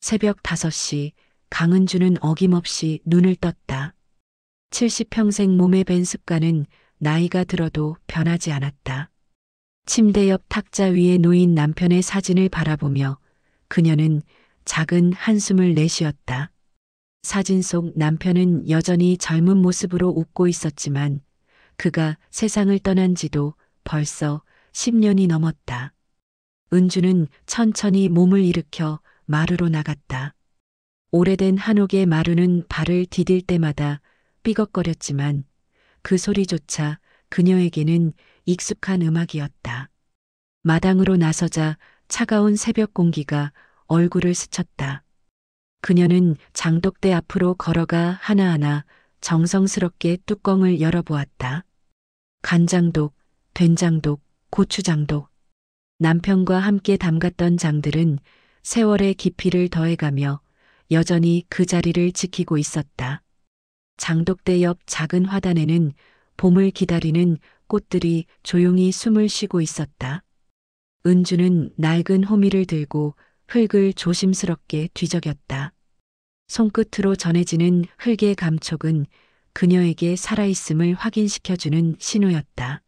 새벽 5시 강은주는 어김없이 눈을 떴다. 70평생 몸에 밴 습관은 나이가 들어도 변하지 않았다. 침대 옆 탁자 위에 놓인 남편의 사진을 바라보며 그녀는 작은 한숨을 내쉬었다. 사진 속 남편은 여전히 젊은 모습으로 웃고 있었지만 그가 세상을 떠난 지도 벌써 10년이 넘었다. 은주는 천천히 몸을 일으켜 마루로 나갔다. 오래된 한옥의 마루는 발을 디딜 때마다 삐걱거렸지만 그 소리조차 그녀에게는 익숙한 음악이었다. 마당으로 나서자 차가운 새벽 공기가 얼굴을 스쳤다. 그녀는 장독대 앞으로 걸어가 하나하나 정성스럽게 뚜껑을 열어보았다. 간장독, 된장독, 고추장독. 남편과 함께 담갔던 장들은 세월의 깊이를 더해가며 여전히 그 자리를 지키고 있었다. 장독대 옆 작은 화단에는 봄을 기다리는 꽃들이 조용히 숨을 쉬고 있었다. 은주는 낡은 호미를 들고 흙을 조심스럽게 뒤적였다. 손끝으로 전해지는 흙의 감촉은 그녀에게 살아있음을 확인시켜주는 신호였다.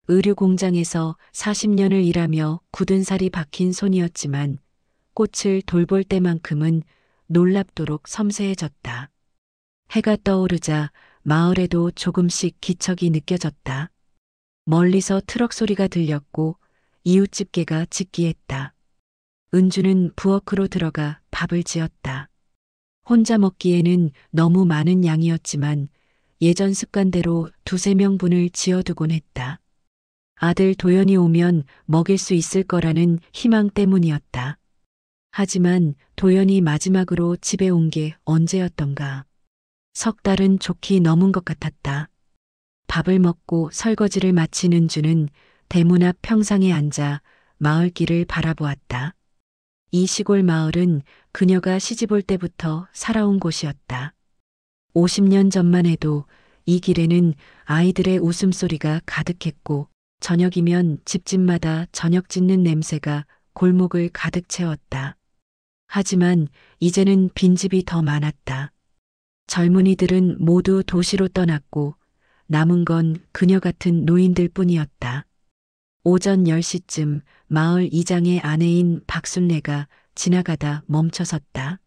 의류 공장에서 40년을 일하며 굳은 살이 박힌 손이었지만 꽃을 돌볼 때만큼은 놀랍도록 섬세해졌다. 해가 떠오르자 마을에도 조금씩 기척이 느껴졌다. 멀리서 트럭 소리가 들렸고 이웃집 개가 짖기했다. 은주는 부엌으로 들어가 밥을 지었다. 혼자 먹기에는 너무 많은 양이었지만 예전 습관대로 2~3명분을 지어두곤 했다. 아들 도연이 오면 먹일 수 있을 거라는 희망 때문이었다. 하지만 도연이 마지막으로 집에 온 게 언제였던가. 3달은 좋게 넘은 것 같았다. 밥을 먹고 설거지를 마친 은주는 대문 앞 평상에 앉아 마을길을 바라보았다. 이 시골 마을은 그녀가 시집 올 때부터 살아온 곳이었다. 50년 전만 해도 이 길에는 아이들의 웃음소리가 가득했고 저녁이면 집집마다 저녁 짓는 냄새가 골목을 가득 채웠다. 하지만 이제는 빈집이 더 많았다. 젊은이들은 모두 도시로 떠났고 남은 건 그녀 같은 노인들 뿐이었다. 오전 10시쯤 마을 이장의 아내인 박순례가 지나가다 멈춰섰다.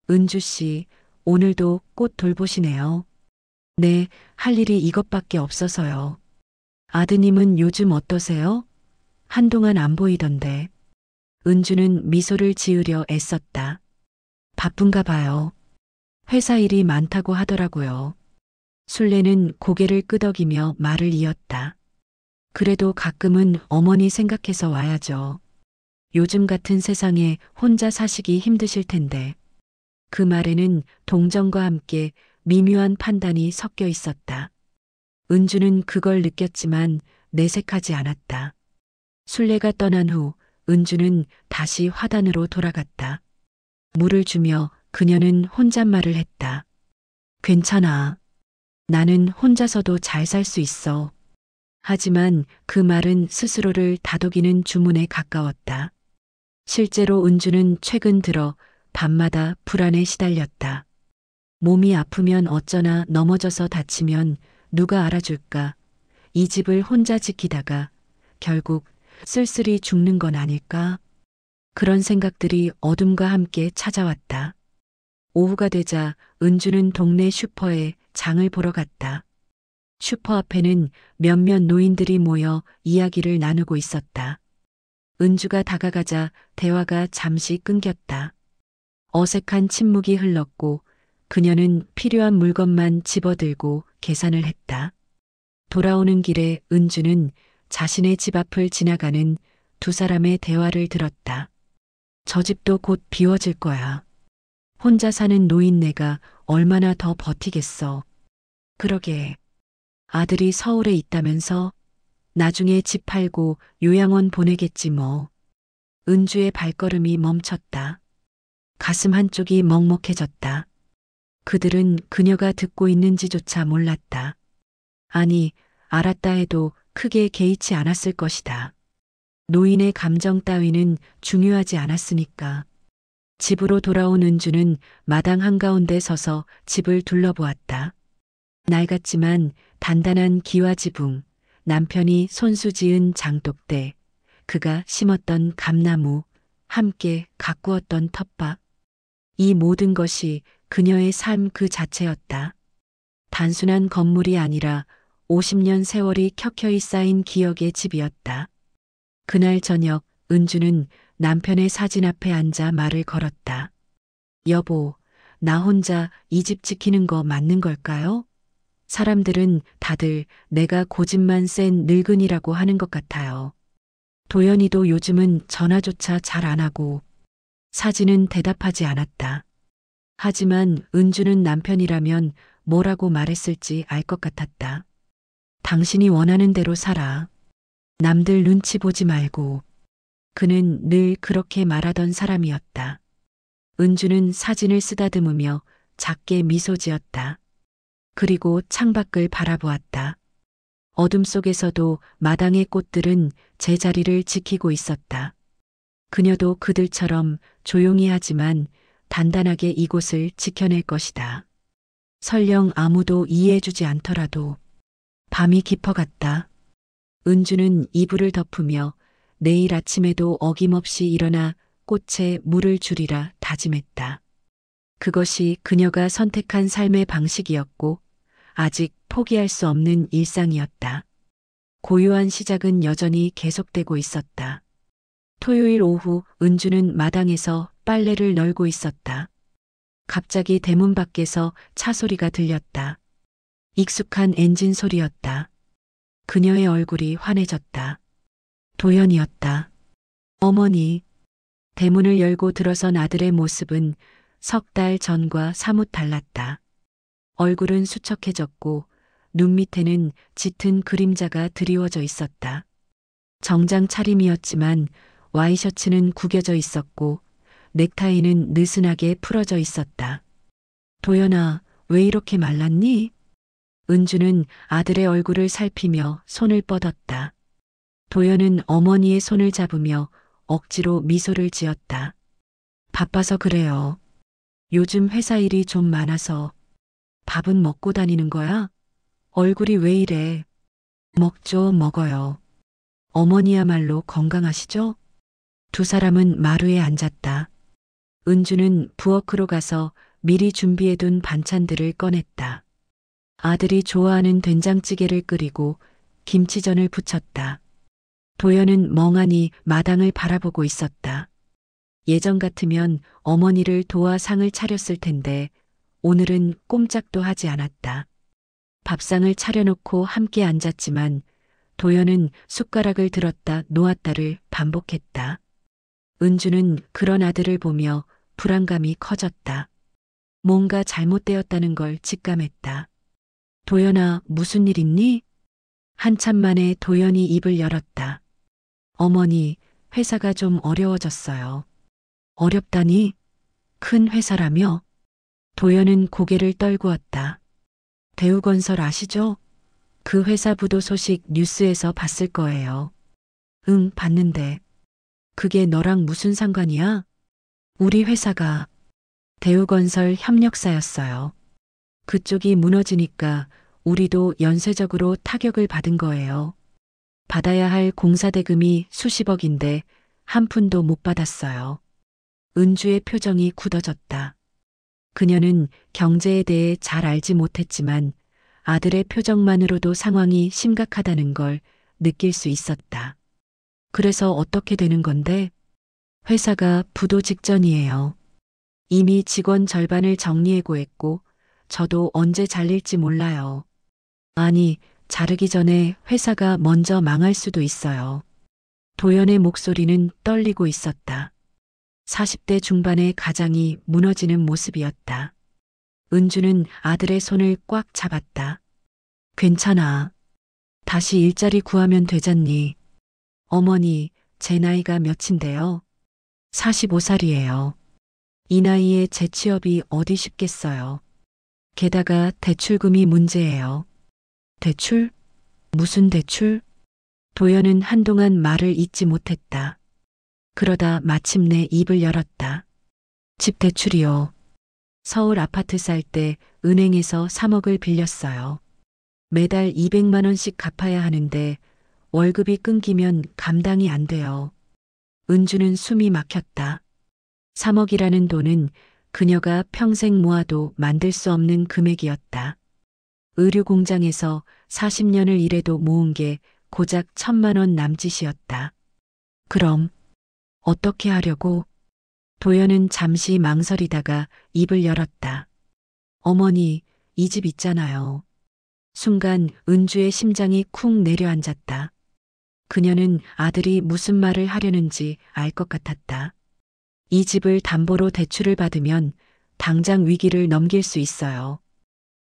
은주 씨, 오늘도 꽃 돌보시네요. 네, 할 일이 이것밖에 없어서요. 아드님은 요즘 어떠세요? 한동안 안 보이던데. 은주는 미소를 지으려 애썼다. 바쁜가 봐요. 회사 일이 많다고 하더라고요. 순례는 고개를 끄덕이며 말을 이었다. 그래도 가끔은 어머니 생각해서 와야죠. 요즘 같은 세상에 혼자 사시기 힘드실 텐데. 그 말에는 동정과 함께 미묘한 판단이 섞여 있었다. 은주는 그걸 느꼈지만 내색하지 않았다. 순례가 떠난 후 은주는 다시 화단으로 돌아갔다. 물을 주며 그녀는 혼잣말을 했다. 괜찮아. 나는 혼자서도 잘 살 수 있어. 하지만 그 말은 스스로를 다독이는 주문에 가까웠다. 실제로 은주는 최근 들어 밤마다 불안에 시달렸다. 몸이 아프면 어쩌나 넘어져서 다치면 누가 알아줄까? 이 집을 혼자 지키다가 결국 쓸쓸히 죽는 건 아닐까? 그런 생각들이 어둠과 함께 찾아왔다. 오후가 되자 은주는 동네 슈퍼에 장을 보러 갔다. 슈퍼 앞에는 몇몇 노인들이 모여 이야기를 나누고 있었다. 은주가 다가가자 대화가 잠시 끊겼다. 어색한 침묵이 흘렀고 그녀는 필요한 물건만 집어들고 계산을 했다. 돌아오는 길에 은주는 자신의 집 앞을 지나가는 2사람의 대화를 들었다. 저 집도 곧 비워질 거야. 혼자 사는 노인네가 얼마나 더 버티겠어. 그러게. 아들이 서울에 있다면서 나중에 집 팔고 요양원 보내겠지 뭐. 은주의 발걸음이 멈췄다. 가슴 한쪽이 먹먹해졌다. 그들은 그녀가 듣고 있는지조차 몰랐다. 아니, 알았다 해도 크게 개의치 않았을 것이다. 노인의 감정 따위는 중요하지 않았으니까. 집으로 돌아온 은주는 마당 한가운데 서서 집을 둘러보았다. 낡았지만 단단한 기와 지붕, 남편이 손수 지은 장독대, 그가 심었던 감나무, 함께 가꾸었던 텃밭. 이 모든 것이 그녀의 삶 그 자체였다. 단순한 건물이 아니라 50년 세월이 켜켜이 쌓인 기억의 집이었다. 그날 저녁 은주는 남편의 사진 앞에 앉아 말을 걸었다. 여보, 나 혼자 이 집 지키는 거 맞는 걸까요? 사람들은 다들 내가 고집만 센 늙은이라고 하는 것 같아요. 도연이도 요즘은 전화조차 잘 안 하고 사진은 대답하지 않았다. 하지만 은주는 남편이라면 뭐라고 말했을지 알 것 같았다. 당신이 원하는 대로 살아. 남들 눈치 보지 말고. 그는 늘 그렇게 말하던 사람이었다. 은주는 사진을 쓰다듬으며 작게 미소 지었다. 그리고 창밖을 바라보았다. 어둠 속에서도 마당의 꽃들은 제자리를 지키고 있었다. 그녀도 그들처럼 조용히 하지만 단단하게 이곳을 지켜낼 것이다. 설령 아무도 이해해주지 않더라도. 밤이 깊어갔다. 은주는 이불을 덮으며 내일 아침에도 어김없이 일어나 꽃에 물을 주리라 다짐했다. 그것이 그녀가 선택한 삶의 방식이었고 아직 포기할 수 없는 일상이었다. 고요한 시작은 여전히 계속되고 있었다. 토요일 오후 은주는 마당에서 빨래를 널고 있었다. 갑자기 대문 밖에서 차 소리가 들렸다. 익숙한 엔진 소리였다. 그녀의 얼굴이 환해졌다. 도연이었다. 어머니. 대문을 열고 들어선 아들의 모습은 석 달 전과 사뭇 달랐다. 얼굴은 수척해졌고 눈 밑에는 짙은 그림자가 드리워져 있었다. 정장 차림이었지만 와이셔츠는 구겨져 있었고 넥타이는 느슨하게 풀어져 있었다. 도연아, 왜 이렇게 말랐니? 은주는 아들의 얼굴을 살피며 손을 뻗었다. 도연은 어머니의 손을 잡으며 억지로 미소를 지었다. 바빠서 그래요. 요즘 회사 일이 좀 많아서. 밥은 먹고 다니는 거야? 얼굴이 왜 이래? 먹죠, 먹어요. 어머니야말로 건강하시죠? 두 사람은 마루에 앉았다. 은주는 부엌으로 가서 미리 준비해둔 반찬들을 꺼냈다. 아들이 좋아하는 된장찌개를 끓이고 김치전을 부쳤다. 도연은 멍하니 마당을 바라보고 있었다. 예전 같으면 어머니를 도와 상을 차렸을 텐데 오늘은 꼼짝도 하지 않았다. 밥상을 차려놓고 함께 앉았지만 도연은 숟가락을 들었다 놓았다를 반복했다. 은주는 그런 아들을 보며 불안감이 커졌다. 뭔가 잘못되었다는 걸 직감했다. 도연아, 무슨 일 있니? 한참 만에 도연이 입을 열었다. 어머니, 회사가 좀 어려워졌어요. 어렵다니? 큰 회사라며? 도연은 고개를 떨구었다. 대우건설 아시죠? 그 회사 부도 소식 뉴스에서 봤을 거예요. 응, 봤는데. 그게 너랑 무슨 상관이야? 우리 회사가 대우건설 협력사였어요. 그쪽이 무너지니까 우리도 연쇄적으로 타격을 받은 거예요. 받아야 할 공사 대금이 수십억인데 한 푼도 못 받았어요. 은주의 표정이 굳어졌다. 그녀는 경제에 대해 잘 알지 못했지만 아들의 표정만으로도 상황이 심각하다는 걸 느낄 수 있었다. 그래서 어떻게 되는 건데? 회사가 부도 직전이에요. 이미 직원 절반을 정리해고했고 저도 언제 잘릴지 몰라요. 아니, 자르기 전에 회사가 먼저 망할 수도 있어요. 도연의 목소리는 떨리고 있었다. 40대 중반의 가장이 무너지는 모습이었다. 은주는 아들의 손을 꽉 잡았다. 괜찮아. 다시 일자리 구하면 되잖니. 어머니, 제 나이가 몇인데요? 45살이에요. 이 나이에 재취업이 어디 쉽겠어요. 게다가 대출금이 문제예요. 대출? 무슨 대출? 도연은 한동안 말을 잇지 못했다. 그러다 마침내 입을 열었다. 집 대출이요. 서울 아파트 살 때 은행에서 3억을 빌렸어요. 매달 200만 원씩 갚아야 하는데 월급이 끊기면 감당이 안 돼요. 은주는 숨이 막혔다. 3억이라는 돈은 그녀가 평생 모아도 만들 수 없는 금액이었다. 의류 공장에서 40년을 일해도 모은 게 고작 1,000만 원 남짓이었다. 그럼 어떻게 하려고? 도연은 잠시 망설이다가 입을 열었다. 어머니, 이 집 있잖아요. 순간 은주의 심장이 쿵 내려앉았다. 그녀는 아들이 무슨 말을 하려는지 알 것 같았다. 이 집을 담보로 대출을 받으면 당장 위기를 넘길 수 있어요.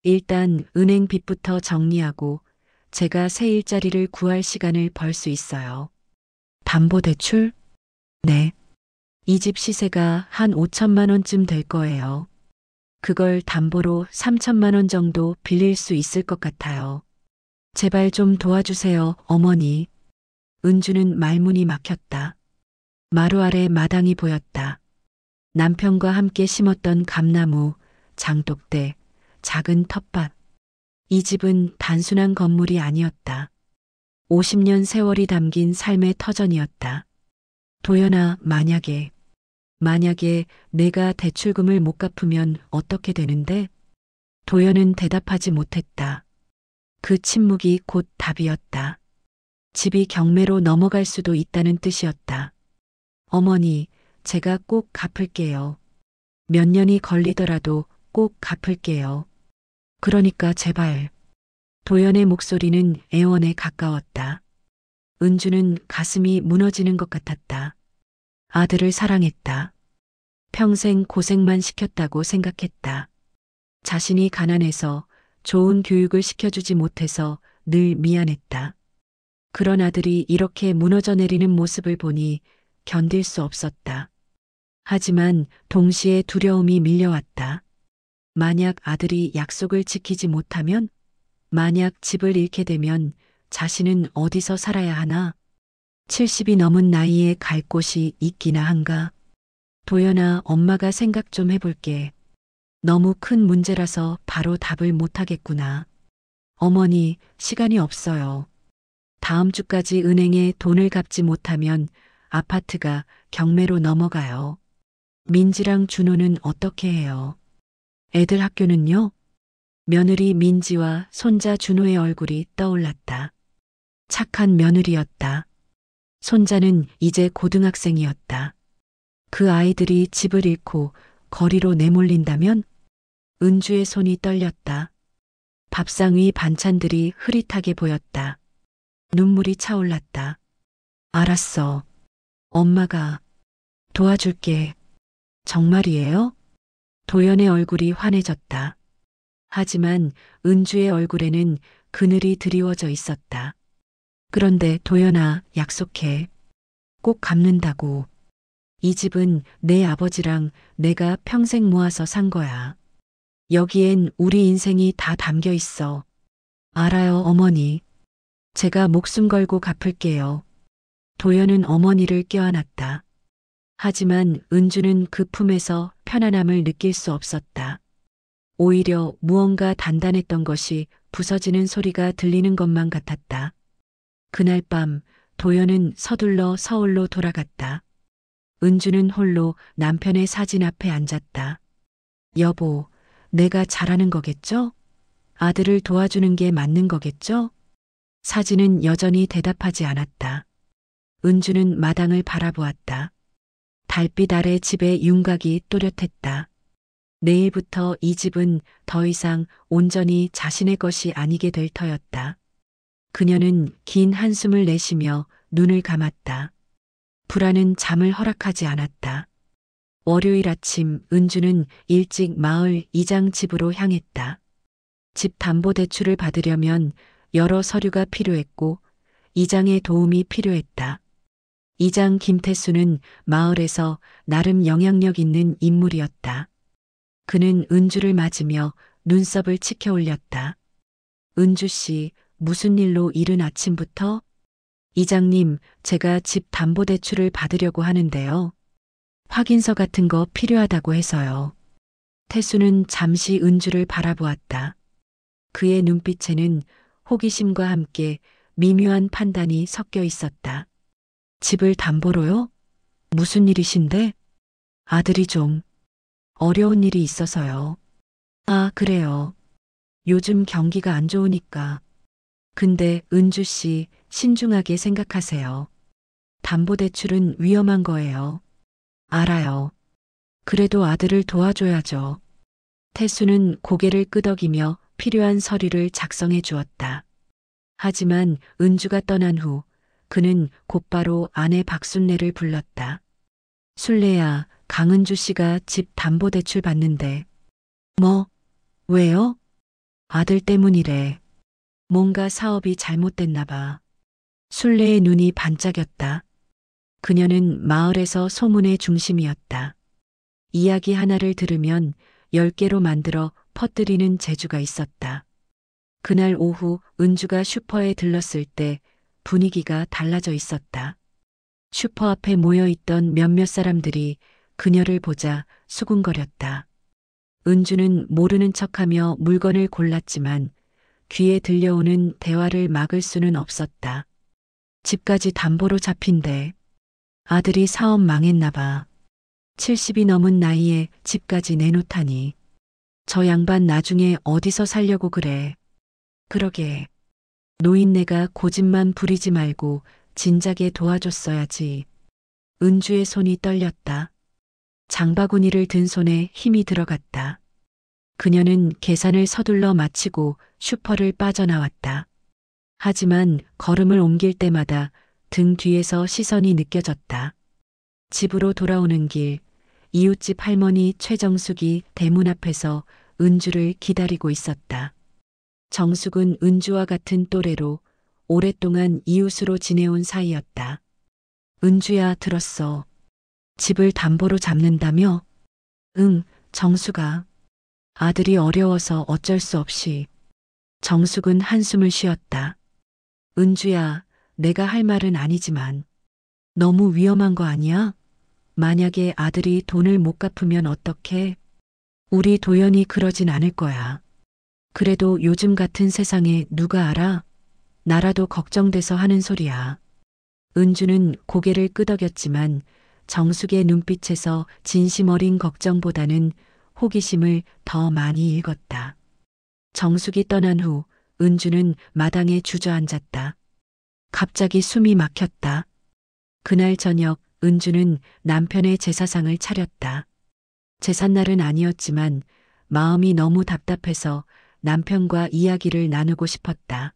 일단 은행 빚부터 정리하고 제가 새 일자리를 구할 시간을 벌 수 있어요. 담보 대출? 네. 이 집 시세가 한 5천만 원쯤 될 거예요. 그걸 담보로 3천만 원 정도 빌릴 수 있을 것 같아요. 제발 좀 도와주세요, 어머니. 은주는 말문이 막혔다. 마루 아래 마당이 보였다. 남편과 함께 심었던 감나무, 장독대, 작은 텃밭. 이 집은 단순한 건물이 아니었다. 50년 세월이 담긴 삶의 터전이었다. 도연아, 만약에 내가 대출금을 못 갚으면 어떻게 되는데? 도연은 대답하지 못했다. 그 침묵이 곧 답이었다. 집이 경매로 넘어갈 수도 있다는 뜻이었다. 어머니, 제가 꼭 갚을게요. 몇 년이 걸리더라도 꼭 갚을게요. 그러니까 제발. 도연의 목소리는 애원에 가까웠다. 은주는 가슴이 무너지는 것 같았다. 아들을 사랑했다. 평생 고생만 시켰다고 생각했다. 자신이 가난해서 좋은 교육을 시켜주지 못해서 늘 미안했다. 그런 아들이 이렇게 무너져 내리는 모습을 보니 견딜 수 없었다. 하지만 동시에 두려움이 밀려왔다. 만약 아들이 약속을 지키지 못하면, 만약 집을 잃게 되면 자신은 어디서 살아야 하나? 70이 넘은 나이에 갈 곳이 있기나 한가? 도연아, 엄마가 생각 좀 해볼게. 너무 큰 문제라서 바로 답을 못하겠구나. 어머니, 시간이 없어요. 다음 주까지 은행에 돈을 갚지 못하면 아파트가 경매로 넘어가요. 민지랑 준호는 어떻게 해요? 애들 학교는요? 며느리 민지와 손자 준호의 얼굴이 떠올랐다. 착한 며느리였다. 손자는 이제 고등학생이었다. 그 아이들이 집을 잃고 거리로 내몰린다면? 은주의 손이 떨렸다. 밥상 위 반찬들이 흐릿하게 보였다. 눈물이 차올랐다. 알았어. 엄마가 도와줄게. 정말이에요? 도연의 얼굴이 환해졌다. 하지만 은주의 얼굴에는 그늘이 드리워져 있었다. 그런데 도연아, 약속해. 꼭 갚는다고. 이 집은 내 아버지랑 내가 평생 모아서 산 거야. 여기엔 우리 인생이 다 담겨 있어. 알아요, 어머니. 제가 목숨 걸고 갚을게요. 도연은 어머니를 껴안았다. 하지만 은주는 그 품에서 편안함을 느낄 수 없었다. 오히려 무언가 단단했던 것이 부서지는 소리가 들리는 것만 같았다. 그날 밤 도연은 서둘러 서울로 돌아갔다. 은주는 홀로 남편의 사진 앞에 앉았다. 여보, 내가 잘하는 거겠죠? 아들을 도와주는 게 맞는 거겠죠? 사진은 여전히 대답하지 않았다. 은주는 마당을 바라보았다. 달빛 아래 집의 윤곽이 또렷했다. 내일부터 이 집은 더 이상 온전히 자신의 것이 아니게 될 터였다. 그녀는 긴 한숨을 내쉬며 눈을 감았다. 불안은 잠을 허락하지 않았다. 월요일 아침 은주는 일찍 마을 이장 집으로 향했다. 집 담보대출을 받으려면 여러 서류가 필요했고 이장의 도움이 필요했다. 이장 김태수는 마을에서 나름 영향력 있는 인물이었다. 그는 은주를 맞으며 눈썹을 치켜 올렸다. 은주 씨, 무슨 일로 이른 아침부터? 이장님, 제가 집 담보대출을 받으려고 하는데요. 확인서 같은 거 필요하다고 해서요. 태수는 잠시 은주를 바라보았다. 그의 눈빛에는 호기심과 함께 미묘한 판단이 섞여 있었다. 집을 담보로요? 무슨 일이신데? 아들이 좀 어려운 일이 있어서요. 아, 그래요. 요즘 경기가 안 좋으니까. 근데 은주 씨 신중하게 생각하세요. 담보대출은 위험한 거예요. 알아요. 그래도 아들을 도와줘야죠. 태수는 고개를 끄덕이며 필요한 서류를 작성해 주었다. 하지만 은주가 떠난 후 그는 곧바로 아내 박순례를 불렀다. 순례야, 강은주 씨가 집 담보대출 받는데. 뭐, 왜요? 아들 때문이래. 뭔가 사업이 잘못됐나 봐. 순례의 눈이 반짝였다. 그녀는 마을에서 소문의 중심이었다. 이야기 하나를 들으면 10개로 만들어 퍼뜨리는 재주가 있었다. 그날 오후 은주가 슈퍼에 들렀을 때 분위기가 달라져 있었다. 슈퍼 앞에 모여있던 몇몇 사람들이 그녀를 보자 수군거렸다. 은주는 모르는 척하며 물건을 골랐지만 귀에 들려오는 대화를 막을 수는 없었다. 집까지 담보로 잡힌대. 아들이 사업 망했나 봐. 70이 넘은 나이에 집까지 내놓다니. 저 양반 나중에 어디서 살려고 그래. 그러게. 노인네가 고집만 부리지 말고 진작에 도와줬어야지. 은주의 손이 떨렸다. 장바구니를 든 손에 힘이 들어갔다. 그녀는 계산을 서둘러 마치고 슈퍼를 빠져나왔다. 하지만 걸음을 옮길 때마다 등 뒤에서 시선이 느껴졌다. 집으로 돌아오는 길, 이웃집 할머니 최정숙이 대문 앞에서 은주를 기다리고 있었다. 정숙은 은주와 같은 또래로 오랫동안 이웃으로 지내온 사이였다. 은주야, 들었어. 집을 담보로 잡는다며? 응, 정숙아. 아들이 어려워서 어쩔 수 없이. 정숙은 한숨을 쉬었다. 은주야, 내가 할 말은 아니지만 너무 위험한 거 아니야? 만약에 아들이 돈을 못 갚으면 어떡해? 우리 도연이 그러진 않을 거야. 그래도 요즘 같은 세상에 누가 알아? 나라도 걱정돼서 하는 소리야. 은주는 고개를 끄덕였지만 정숙의 눈빛에서 진심 어린 걱정보다는 호기심을 더 많이 읽었다. 정숙이 떠난 후 은주는 마당에 주저앉았다. 갑자기 숨이 막혔다. 그날 저녁 은주는 남편의 제사상을 차렸다. 제삿날은 아니었지만 마음이 너무 답답해서 남편과 이야기를 나누고 싶었다.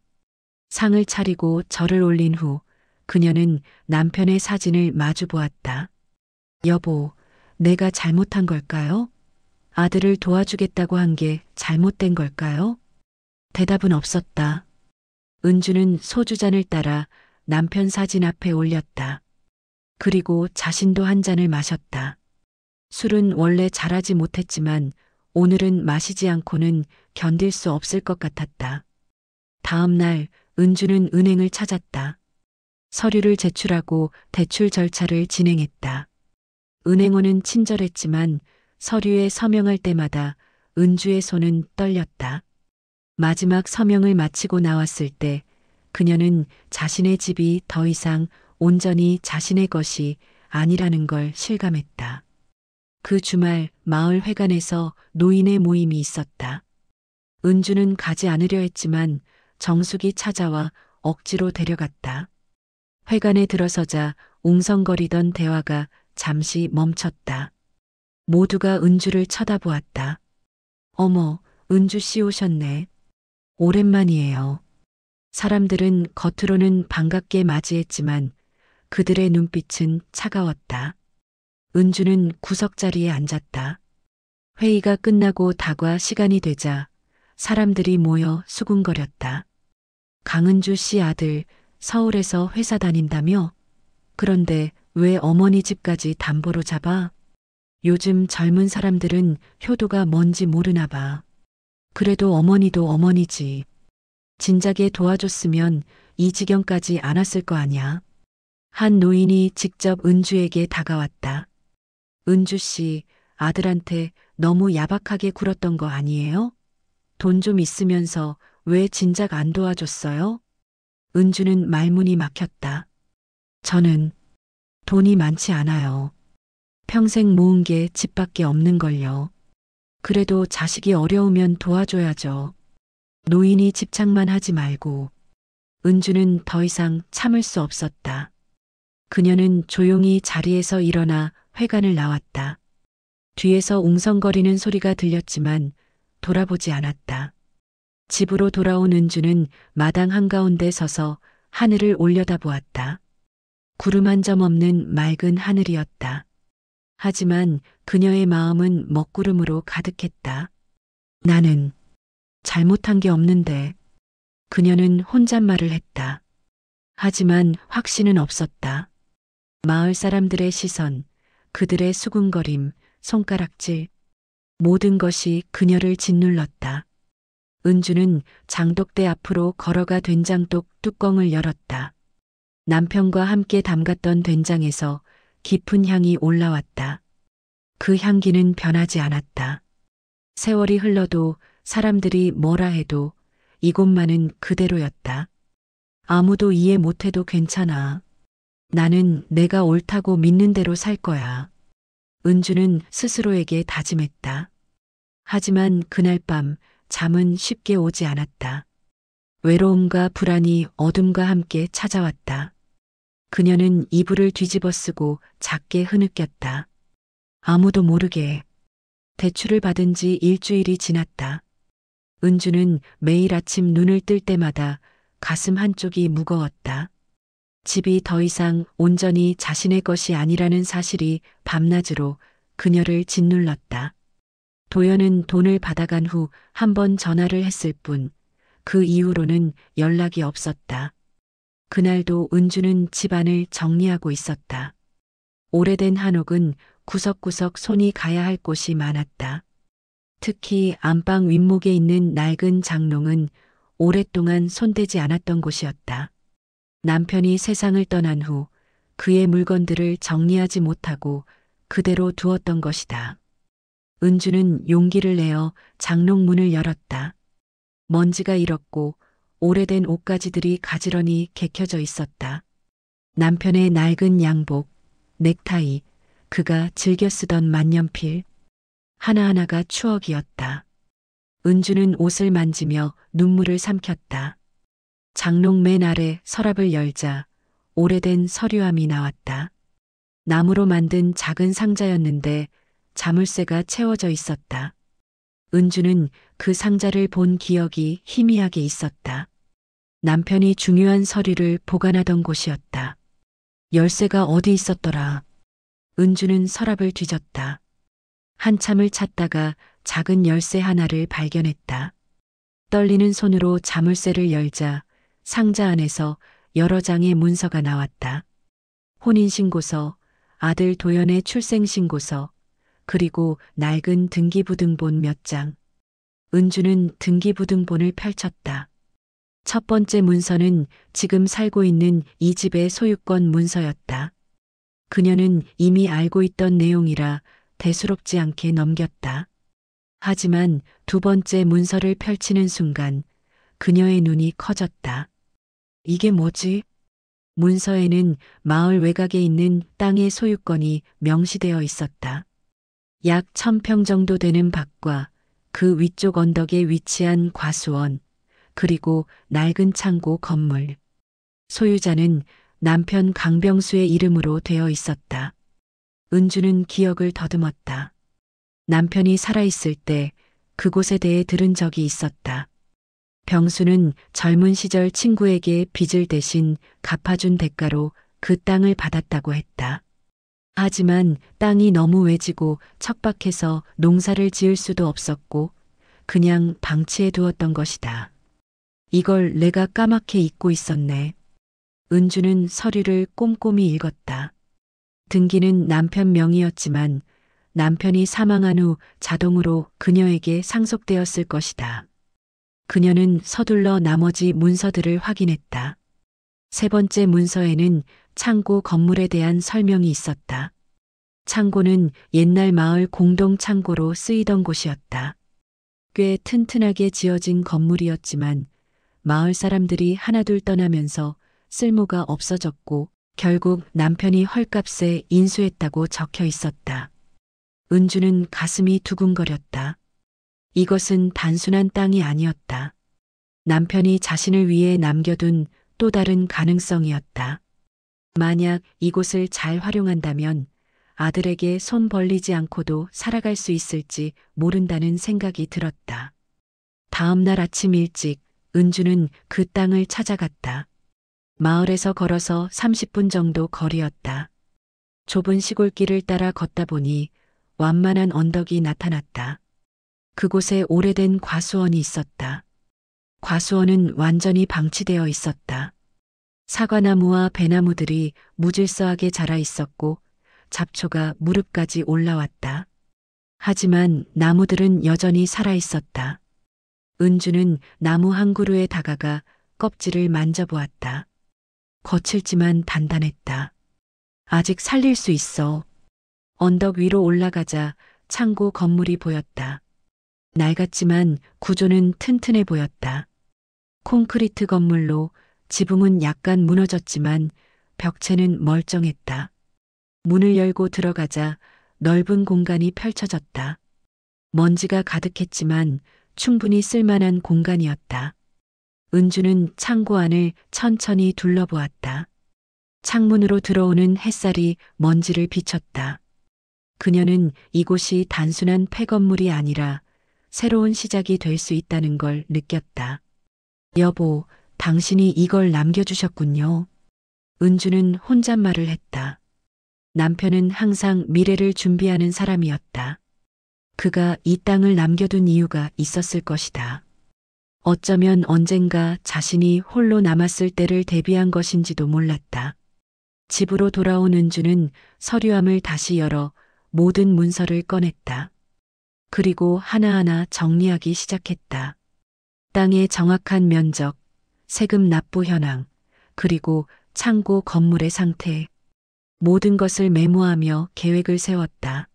상을 차리고 절을 올린 후 그녀는 남편의 사진을 마주 보았다. 여보, 내가 잘못한 걸까요? 아들을 도와주겠다고 한 게 잘못된 걸까요? 대답은 없었다. 은주는 소주잔을 따라 남편 사진 앞에 올렸다. 그리고 자신도 한 잔을 마셨다. 술은 원래 잘하지 못했지만 오늘은 마시지 않고는 견딜 수 없을 것 같았다. 다음 날 은주는 은행을 찾았다. 서류를 제출하고 대출 절차를 진행했다. 은행원은 친절했지만 서류에 서명할 때마다 은주의 손은 떨렸다. 마지막 서명을 마치고 나왔을 때 그녀는 자신의 집이 더 이상 온전히 자신의 것이 아니라는 걸 실감했다. 그 주말 마을 회관에서 노인의 모임이 있었다. 은주는 가지 않으려 했지만 정숙이 찾아와 억지로 데려갔다. 회관에 들어서자 웅성거리던 대화가 잠시 멈췄다. 모두가 은주를 쳐다보았다. 어머, 은주 씨 오셨네. 오랜만이에요. 사람들은 겉으로는 반갑게 맞이했지만 그들의 눈빛은 차가웠다. 은주는 구석자리에 앉았다. 회의가 끝나고 다과 시간이 되자 사람들이 모여 수군거렸다. 강은주 씨 아들 서울에서 회사 다닌다며? 그런데 왜 어머니 집까지 담보로 잡아? 요즘 젊은 사람들은 효도가 뭔지 모르나 봐. 그래도 어머니도 어머니지. 진작에 도와줬으면 이 지경까지 안 왔을 거 아냐. 한 노인이 직접 은주에게 다가왔다. 은주 씨, 아들한테 너무 야박하게 굴었던 거 아니에요? 돈 좀 있으면서 왜 진작 안 도와줬어요? 은주는 말문이 막혔다. 저는 돈이 많지 않아요. 평생 모은 게 집밖에 없는걸요. 그래도 자식이 어려우면 도와줘야죠. 노인이 집착만 하지 말고. 은주는 더 이상 참을 수 없었다. 그녀는 조용히 자리에서 일어나 회관을 나왔다. 뒤에서 웅성거리는 소리가 들렸지만 돌아보지 않았다. 집으로 돌아온 은주는 마당 한가운데 서서 하늘을 올려다보았다. 구름 한 점 없는 맑은 하늘이었다. 하지만 그녀의 마음은 먹구름으로 가득했다. 나는 잘못한 게 없는데. 그녀는 혼잣말을 했다. 하지만 확신은 없었다. 마을 사람들의 시선, 그들의 수군거림, 손가락질, 모든 것이 그녀를 짓눌렀다. 은주는 장독대 앞으로 걸어가 된장독 뚜껑을 열었다. 남편과 함께 담갔던 된장에서 깊은 향이 올라왔다. 그 향기는 변하지 않았다. 세월이 흘러도 사람들이 뭐라 해도 이곳만은 그대로였다. 아무도 이해 못해도 괜찮아. 나는 내가 옳다고 믿는 대로 살 거야. 은주는 스스로에게 다짐했다. 하지만 그날 밤 잠은 쉽게 오지 않았다. 외로움과 불안이 어둠과 함께 찾아왔다. 그녀는 이불을 뒤집어 쓰고 작게 흐느꼈다. 아무도 모르게. 대출을 받은 지 일주일이 지났다. 은주는 매일 아침 눈을 뜰 때마다 가슴 한쪽이 무거웠다. 집이 더 이상 온전히 자신의 것이 아니라는 사실이 밤낮으로 그녀를 짓눌렀다. 도연은 돈을 받아간 후 한 번 전화를 했을 뿐 그 이후로는 연락이 없었다. 그날도 은주는 집안을 정리하고 있었다. 오래된 한옥은 구석구석 손이 가야 할 곳이 많았다. 특히 안방 윗목에 있는 낡은 장롱은 오랫동안 손대지 않았던 곳이었다. 남편이 세상을 떠난 후 그의 물건들을 정리하지 못하고 그대로 두었던 것이다. 은주는 용기를 내어 장롱 문을 열었다. 먼지가 일었고 오래된 옷가지들이 가지런히 개켜져 있었다. 남편의 낡은 양복, 넥타이, 그가 즐겨 쓰던 만년필, 하나하나가 추억이었다. 은주는 옷을 만지며 눈물을 삼켰다. 장롱 맨 아래 서랍을 열자 오래된 서류함이 나왔다. 나무로 만든 작은 상자였는데 자물쇠가 채워져 있었다. 은주는 그 상자를 본 기억이 희미하게 있었다. 남편이 중요한 서류를 보관하던 곳이었다. 열쇠가 어디 있었더라. 은주는 서랍을 뒤졌다. 한참을 찾다가 작은 열쇠 하나를 발견했다. 떨리는 손으로 자물쇠를 열자 상자 안에서 여러 장의 문서가 나왔다. 혼인신고서, 아들 도연의 출생신고서, 그리고 낡은 등기부등본 몇 장. 은주는 등기부등본을 펼쳤다. 첫 번째 문서는 지금 살고 있는 이 집의 소유권 문서였다. 그녀는 이미 알고 있던 내용이라 대수롭지 않게 넘겼다. 하지만 두 번째 문서를 펼치는 순간 그녀의 눈이 커졌다. 이게 뭐지? 문서에는 마을 외곽에 있는 땅의 소유권이 명시되어 있었다. 약 1000평 정도 되는 밭과 그 위쪽 언덕에 위치한 과수원, 그리고 낡은 창고 건물. 소유자는 남편 강병수의 이름으로 되어 있었다. 은주는 기억을 더듬었다. 남편이 살아있을 때 그곳에 대해 들은 적이 있었다. 병수는 젊은 시절 친구에게 빚을 대신 갚아준 대가로 그 땅을 받았다고 했다. 하지만 땅이 너무 외지고 척박해서 농사를 지을 수도 없었고 그냥 방치해 두었던 것이다. 이걸 내가 까맣게 잊고 있었네. 은주는 서류를 꼼꼼히 읽었다. 등기는 남편 명의였지만 남편이 사망한 후 자동으로 그녀에게 상속되었을 것이다. 그녀는 서둘러 나머지 문서들을 확인했다. 세 번째 문서에는 창고 건물에 대한 설명이 있었다. 창고는 옛날 마을 공동 창고로 쓰이던 곳이었다. 꽤 튼튼하게 지어진 건물이었지만 마을 사람들이 하나둘 떠나면서 쓸모가 없어졌고 결국 남편이 헐값에 인수했다고 적혀 있었다. 은주는 가슴이 두근거렸다. 이것은 단순한 땅이 아니었다. 남편이 자신을 위해 남겨둔 또 다른 가능성이었다. 만약 이곳을 잘 활용한다면 아들에게 손 벌리지 않고도 살아갈 수 있을지 모른다는 생각이 들었다. 다음 날 아침 일찍 은주는 그 땅을 찾아갔다. 마을에서 걸어서 30분 정도 거리였다. 좁은 시골길을 따라 걷다 보니 완만한 언덕이 나타났다. 그곳에 오래된 과수원이 있었다. 과수원은 완전히 방치되어 있었다. 사과나무와 배나무들이 무질서하게 자라 있었고 잡초가 무릎까지 올라왔다. 하지만 나무들은 여전히 살아 있었다. 은주는 나무 한 그루에 다가가 껍질을 만져보았다. 거칠지만 단단했다. 아직 살릴 수 있어. 언덕 위로 올라가자 창고 건물이 보였다. 낡았지만 구조는 튼튼해 보였다. 콘크리트 건물로 지붕은 약간 무너졌지만 벽체는 멀쩡했다. 문을 열고 들어가자 넓은 공간이 펼쳐졌다. 먼지가 가득했지만 충분히 쓸만한 공간이었다. 은주는 창고 안을 천천히 둘러보았다. 창문으로 들어오는 햇살이 먼지를 비쳤다. 그녀는 이곳이 단순한 폐건물이 아니라 새로운 시작이 될 수 있다는 걸 느꼈다. 여보, 당신이 이걸 남겨주셨군요. 은주는 혼잣말을 했다. 남편은 항상 미래를 준비하는 사람이었다. 그가 이 땅을 남겨둔 이유가 있었을 것이다. 어쩌면 언젠가 자신이 홀로 남았을 때를 대비한 것인지도 몰랐다. 집으로 돌아온 은주는 서류함을 다시 열어 모든 문서를 꺼냈다. 그리고 하나하나 정리하기 시작했다. 땅의 정확한 면적, 세금 납부 현황, 그리고 창고 건물의 상태. 모든 것을 메모하며 계획을 세웠다.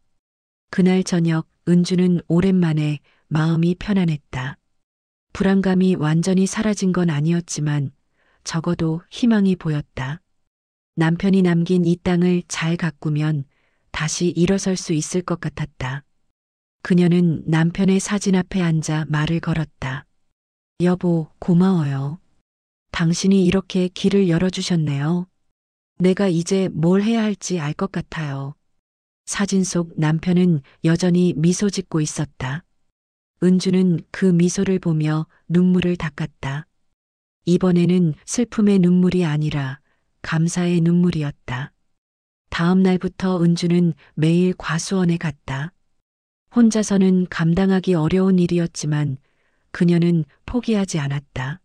그날 저녁 은주는 오랜만에 마음이 편안했다. 불안감이 완전히 사라진 건 아니었지만 적어도 희망이 보였다. 남편이 남긴 이 땅을 잘 가꾸면 다시 일어설 수 있을 것 같았다. 그녀는 남편의 사진 앞에 앉아 말을 걸었다. 여보, 고마워요. 당신이 이렇게 길을 열어주셨네요. 내가 이제 뭘 해야 할지 알 것 같아요. 사진 속 남편은 여전히 미소 짓고 있었다. 은주는 그 미소를 보며 눈물을 닦았다. 이번에는 슬픔의 눈물이 아니라 감사의 눈물이었다. 다음 날부터 은주는 매일 과수원에 갔다. 혼자서는 감당하기 어려운 일이었지만 그녀는 포기하지 않았다.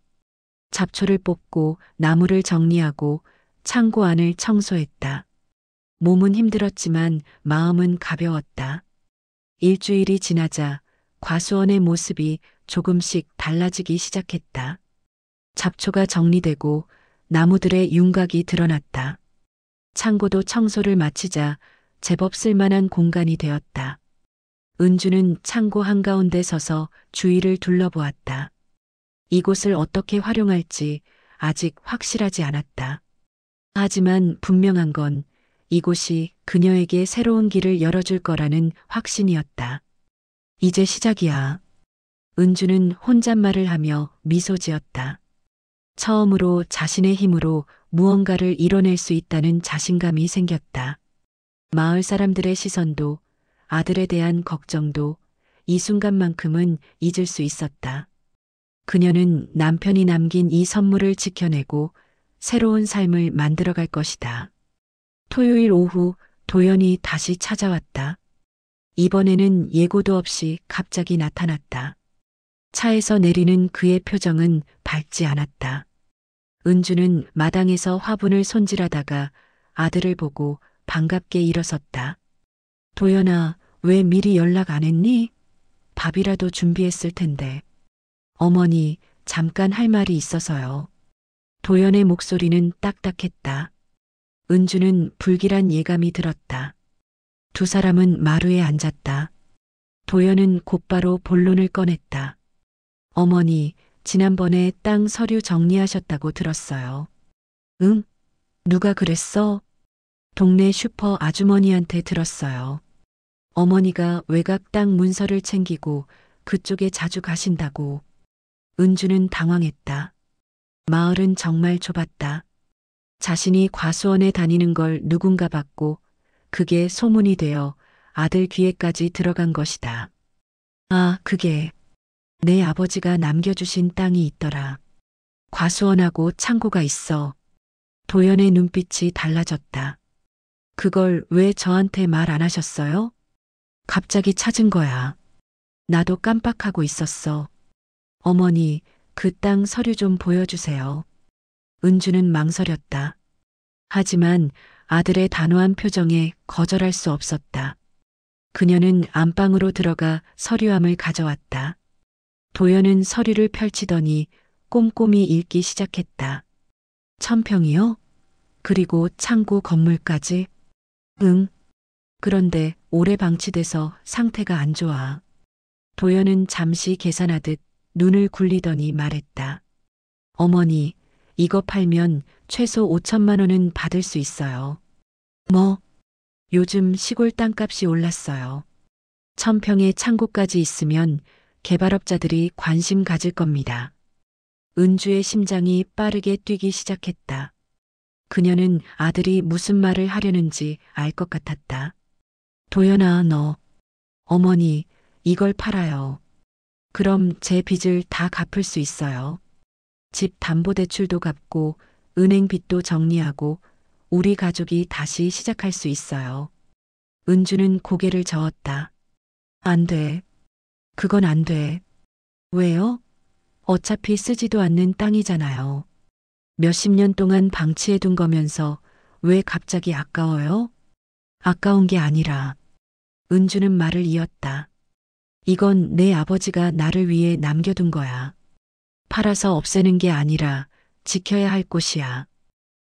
잡초를 뽑고 나무를 정리하고 창고 안을 청소했다. 몸은 힘들었지만 마음은 가벼웠다. 일주일이 지나자 과수원의 모습이 조금씩 달라지기 시작했다. 잡초가 정리되고 나무들의 윤곽이 드러났다. 창고도 청소를 마치자 제법 쓸만한 공간이 되었다. 은주는 창고 한가운데 서서 주위를 둘러보았다. 이곳을 어떻게 활용할지 아직 확실하지 않았다. 하지만 분명한 건 이곳이 그녀에게 새로운 길을 열어줄 거라는 확신이었다. 이제 시작이야. 은주는 혼잣말을 하며 미소 지었다. 처음으로 자신의 힘으로 무언가를 이뤄낼 수 있다는 자신감이 생겼다. 마을 사람들의 시선도 아들에 대한 걱정도 이 순간만큼은 잊을 수 있었다. 그녀는 남편이 남긴 이 선물을 지켜내고 새로운 삶을 만들어갈 것이다. 토요일 오후 도연이 다시 찾아왔다. 이번에는 예고도 없이 갑자기 나타났다. 차에서 내리는 그의 표정은 밝지 않았다. 은주는 마당에서 화분을 손질하다가 아들을 보고 반갑게 일어섰다. 도연아, 왜 미리 연락 안 했니? 밥이라도 준비했을 텐데. 어머니, 잠깐 할 말이 있어서요. 도연의 목소리는 딱딱했다. 은주는 불길한 예감이 들었다. 두 사람은 마루에 앉았다. 도연은 곧바로 본론을 꺼냈다. 어머니, 지난번에 땅 서류 정리하셨다고 들었어요. 응? 누가 그랬어? 동네 슈퍼 아주머니한테 들었어요. 어머니가 외곽 땅 문서를 챙기고 그쪽에 자주 가신다고. 은주는 당황했다. 마을은 정말 좁았다. 자신이 과수원에 다니는 걸 누군가 봤고 그게 소문이 되어 아들 귀에까지 들어간 것이다. 아, 그게 내 아버지가 남겨주신 땅이 있더라. 과수원하고 창고가 있어. 도연의 눈빛이 달라졌다. 그걸 왜 저한테 말 안 하셨어요? 갑자기 찾은 거야. 나도 깜빡하고 있었어. 어머니, 그 땅 서류 좀 보여주세요. 은주는 망설였다. 하지만 아들의 단호한 표정에 거절할 수 없었다. 그녀는 안방으로 들어가 서류함을 가져왔다. 도연은 서류를 펼치더니 꼼꼼히 읽기 시작했다. 1000평이요? 그리고 창고 건물까지? 응. 그런데 오래 방치돼서 상태가 안 좋아. 도연은 잠시 계산하듯 눈을 굴리더니 말했다. 어머니, 이거 팔면 최소 5천만 원은 받을 수 있어요. 뭐? 요즘 시골 땅값이 올랐어요. 1000평의 창고까지 있으면 개발업자들이 관심 가질 겁니다. 은주의 심장이 빠르게 뛰기 시작했다. 그녀는 아들이 무슨 말을 하려는지 알 것 같았다. 도연아, 너. 어머니, 이걸 팔아요. 그럼 제 빚을 다 갚을 수 있어요. 집 담보대출도 갚고 은행 빚도 정리하고 우리 가족이 다시 시작할 수 있어요. 은주는 고개를 저었다. 안 돼. 그건 안 돼. 왜요? 어차피 쓰지도 않는 땅이잖아요. 몇십 년 동안 방치해둔 거면서 왜 갑자기 아까워요? 아까운 게 아니라. 은주는 말을 이었다. 이건 내 아버지가 나를 위해 남겨둔 거야. 팔아서 없애는 게 아니라 지켜야 할 곳이야.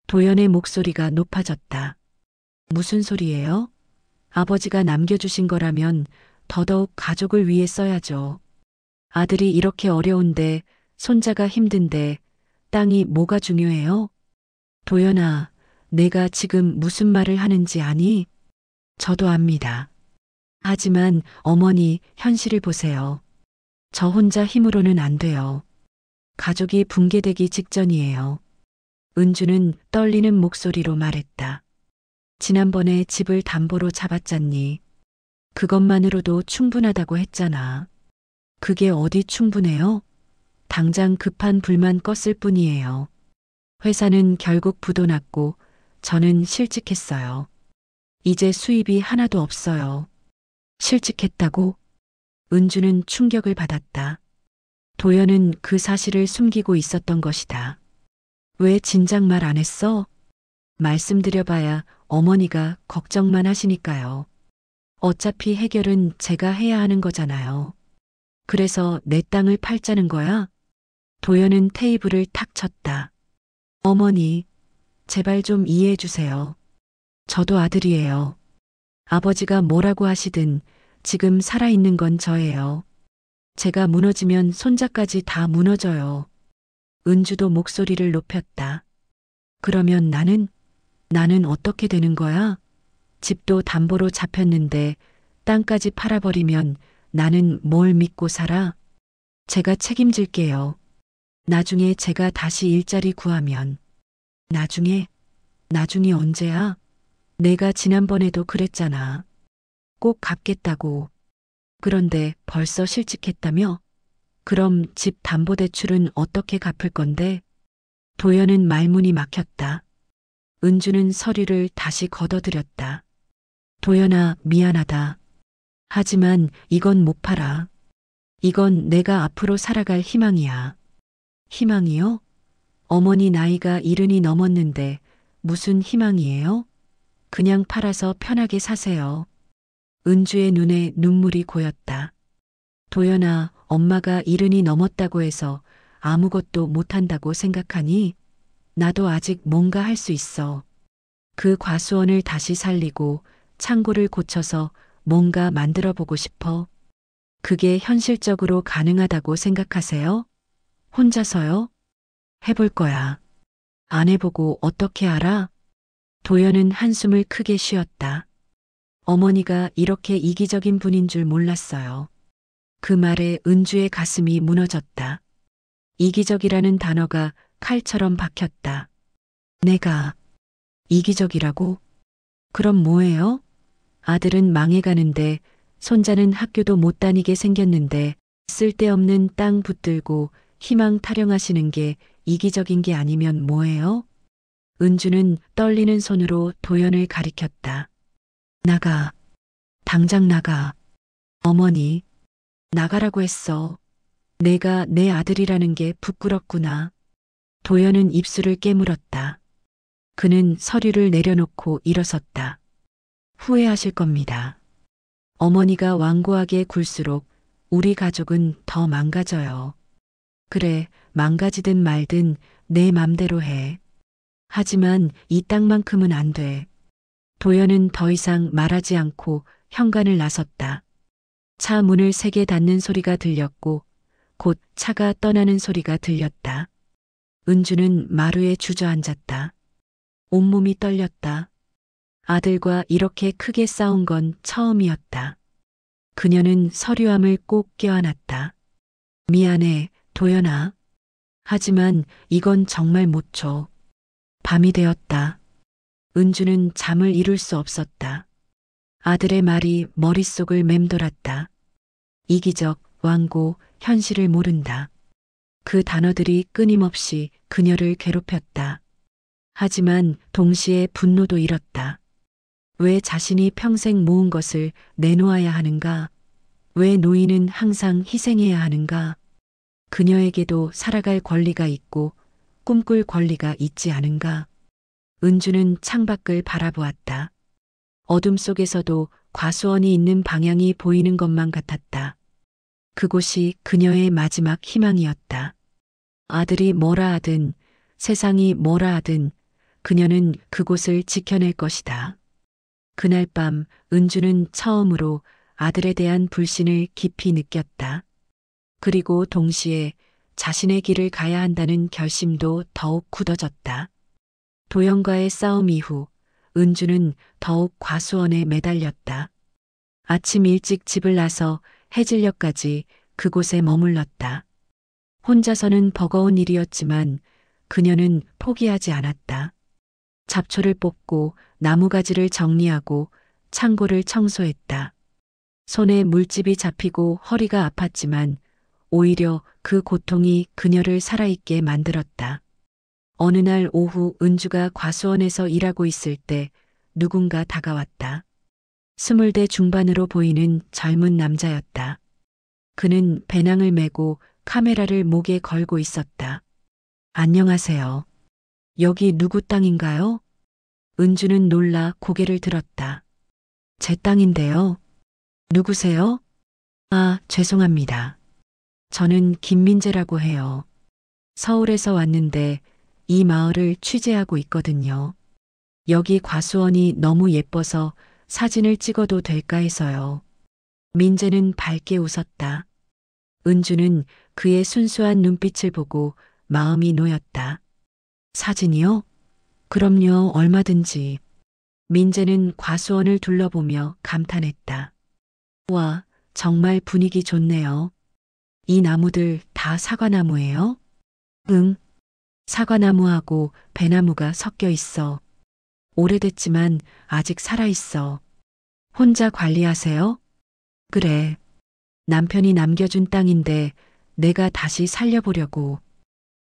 도연의 목소리가 높아졌다. 무슨 소리예요? 아버지가 남겨주신 거라면 더더욱 가족을 위해 써야죠. 아들이 이렇게 어려운데, 손자가 힘든데, 땅이 뭐가 중요해요? 도연아, 내가 지금 무슨 말을 하는지 아니? 저도 압니다. 하지만 어머니, 현실을 보세요. 저 혼자 힘으로는 안 돼요. 가족이 붕괴되기 직전이에요. 은주는 떨리는 목소리로 말했다. 지난번에 집을 담보로 잡았잖니. 그것만으로도 충분하다고 했잖아. 그게 어디 충분해요? 당장 급한 불만 껐을 뿐이에요. 회사는 결국 부도 났고 저는 실직했어요. 이제 수입이 하나도 없어요. 실직했다고? 은주는 충격을 받았다. 도연은 그 사실을 숨기고 있었던 것이다. 왜 진작 말 안 했어? 말씀드려봐야 어머니가 걱정만 하시니까요. 어차피 해결은 제가 해야 하는 거잖아요. 그래서 내 땅을 팔자는 거야? 도연은 테이블을 탁 쳤다. 어머니, 제발 좀 이해해 주세요. 저도 아들이에요. 아버지가 뭐라고 하시든 지금 살아있는 건 저예요. 제가 무너지면 손자까지 다 무너져요. 은주도 목소리를 높였다. 그러면 나는 어떻게 되는 거야? 집도 담보로 잡혔는데 땅까지 팔아버리면 나는 뭘 믿고 살아? 제가 책임질게요. 나중에 제가 다시 일자리 구하면. 나중이 언제야? 내가 지난번에도 그랬잖아. 꼭 갚겠다고. 그런데 벌써 실직했다며? 그럼 집 담보대출은 어떻게 갚을 건데? 도연은 말문이 막혔다. 은주는 서류를 다시 걷어들였다. 도연아, 미안하다. 하지만 이건 못 팔아. 이건 내가 앞으로 살아갈 희망이야. 희망이요? 어머니 나이가 70이 넘었는데 무슨 희망이에요? 그냥 팔아서 편하게 사세요. 은주의 눈에 눈물이 고였다. 도연아, 엄마가 70이 넘었다고 해서 아무것도 못한다고 생각하니? 나도 아직 뭔가 할 수 있어. 그 과수원을 다시 살리고 창고를 고쳐서 뭔가 만들어 보고 싶어. 그게 현실적으로 가능하다고 생각하세요? 혼자서요? 해볼 거야. 안 해보고 어떻게 알아? 도연은 한숨을 크게 쉬었다. 어머니가 이렇게 이기적인 분인 줄 몰랐어요. 그 말에 은주의 가슴이 무너졌다. 이기적이라는 단어가 칼처럼 박혔다. 내가 이기적이라고? 그럼 뭐예요? 아들은 망해가는데 손자는 학교도 못 다니게 생겼는데 쓸데없는 땅 붙들고 희망 타령하시는 게 이기적인 게 아니면 뭐예요? 은주는 떨리는 손으로 도연을 가리켰다. 나가. 당장 나가. 어머니, 나가라고 했어. 내가 내 아들이라는 게 부끄럽구나. 도연은 입술을 깨물었다. 그는 서류를 내려놓고 일어섰다. 후회하실 겁니다. 어머니가 완고하게 굴수록 우리 가족은 더 망가져요. 그래, 망가지든 말든 내 맘대로 해. 하지만 이 땅만큼은 안 돼. 도연은 더 이상 말하지 않고 현관을 나섰다. 차 문을 세게 닫는 소리가 들렸고 곧 차가 떠나는 소리가 들렸다. 은주는 마루에 주저앉았다. 온몸이 떨렸다. 아들과 이렇게 크게 싸운 건 처음이었다. 그녀는 서류함을 꼭 껴안았다. 미안해, 도연아. 하지만 이건 정말 못 줘. 밤이 되었다. 은주는 잠을 이룰 수 없었다. 아들의 말이 머릿속을 맴돌았다. 이기적, 완고, 현실을 모른다. 그 단어들이 끊임없이 그녀를 괴롭혔다. 하지만 동시에 분노도 일었다. 왜 자신이 평생 모은 것을 내놓아야 하는가? 왜 노인은 항상 희생해야 하는가? 그녀에게도 살아갈 권리가 있고 꿈꿀 권리가 있지 않은가? 은주는 창밖을 바라보았다. 어둠 속에서도 과수원이 있는 방향이 보이는 것만 같았다. 그곳이 그녀의 마지막 희망이었다. 아들이 뭐라 하든 세상이 뭐라 하든 그녀는 그곳을 지켜낼 것이다. 그날 밤 은주는 처음으로 아들에 대한 불신을 깊이 느꼈다. 그리고 동시에 자신의 길을 가야 한다는 결심도 더욱 굳어졌다. 도연과의 싸움 이후 은주는 더욱 과수원에 매달렸다. 아침 일찍 집을 나서 해질녘까지 그곳에 머물렀다. 혼자서는 버거운 일이었지만 그녀는 포기하지 않았다. 잡초를 뽑고 나무가지를 정리하고 창고를 청소했다. 손에 물집이 잡히고 허리가 아팠지만 오히려 그 고통이 그녀를 살아있게 만들었다. 어느 날 오후 은주가 과수원에서 일하고 있을 때 누군가 다가왔다. 20대 중반으로 보이는 젊은 남자였다. 그는 배낭을 메고 카메라를 목에 걸고 있었다. 안녕하세요. 여기 누구 땅인가요? 은주는 놀라 고개를 들었다. 제 땅인데요. 누구세요? 아, 죄송합니다. 저는 김민재라고 해요. 서울에서 왔는데 이 마을을 취재하고 있거든요. 여기 과수원이 너무 예뻐서 사진을 찍어도 될까 해서요. 민재는 밝게 웃었다. 은주는 그의 순수한 눈빛을 보고 마음이 놓였다. 사진이요? 그럼요, 얼마든지. 민재는 과수원을 둘러보며 감탄했다. 와, 정말 분위기 좋네요. 이 나무들 다 사과나무예요? 응. 사과나무하고 배나무가 섞여 있어. 오래됐지만 아직 살아있어. 혼자 관리하세요? 그래. 남편이 남겨준 땅인데 내가 다시 살려보려고.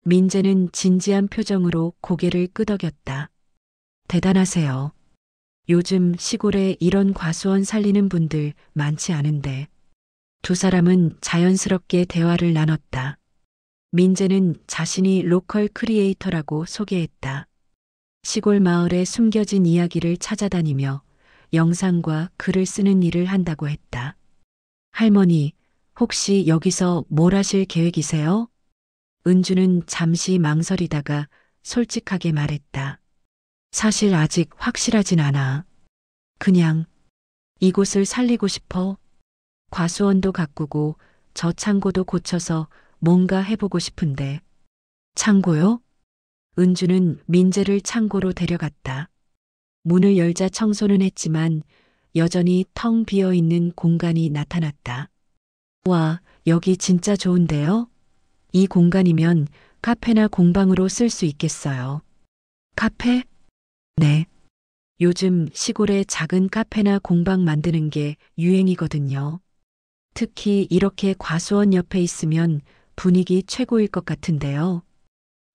민재는 진지한 표정으로 고개를 끄덕였다. 대단하세요. 요즘 시골에 이런 과수원 살리는 분들 많지 않은데. 두 사람은 자연스럽게 대화를 나눴다. 민재는 자신이 로컬 크리에이터라고 소개했다. 시골 마을에 숨겨진 이야기를 찾아다니며 영상과 글을 쓰는 일을 한다고 했다. 할머니, 혹시 여기서 뭘 하실 계획이세요? 은주는 잠시 망설이다가 솔직하게 말했다. 사실 아직 확실하진 않아. 그냥 이곳을 살리고 싶어. 과수원도 가꾸고 저 창고도 고쳐서 뭔가 해보고 싶은데. 창고요? 은주는 민재를 창고로 데려갔다. 문을 열자 청소는 했지만 여전히 텅 비어 있는 공간이 나타났다. 와, 여기 진짜 좋은데요? 이 공간이면 카페나 공방으로 쓸 수 있겠어요. 카페? 네. 요즘 시골에 작은 카페나 공방 만드는 게 유행이거든요. 특히 이렇게 과수원 옆에 있으면 분위기 최고일 것 같은데요.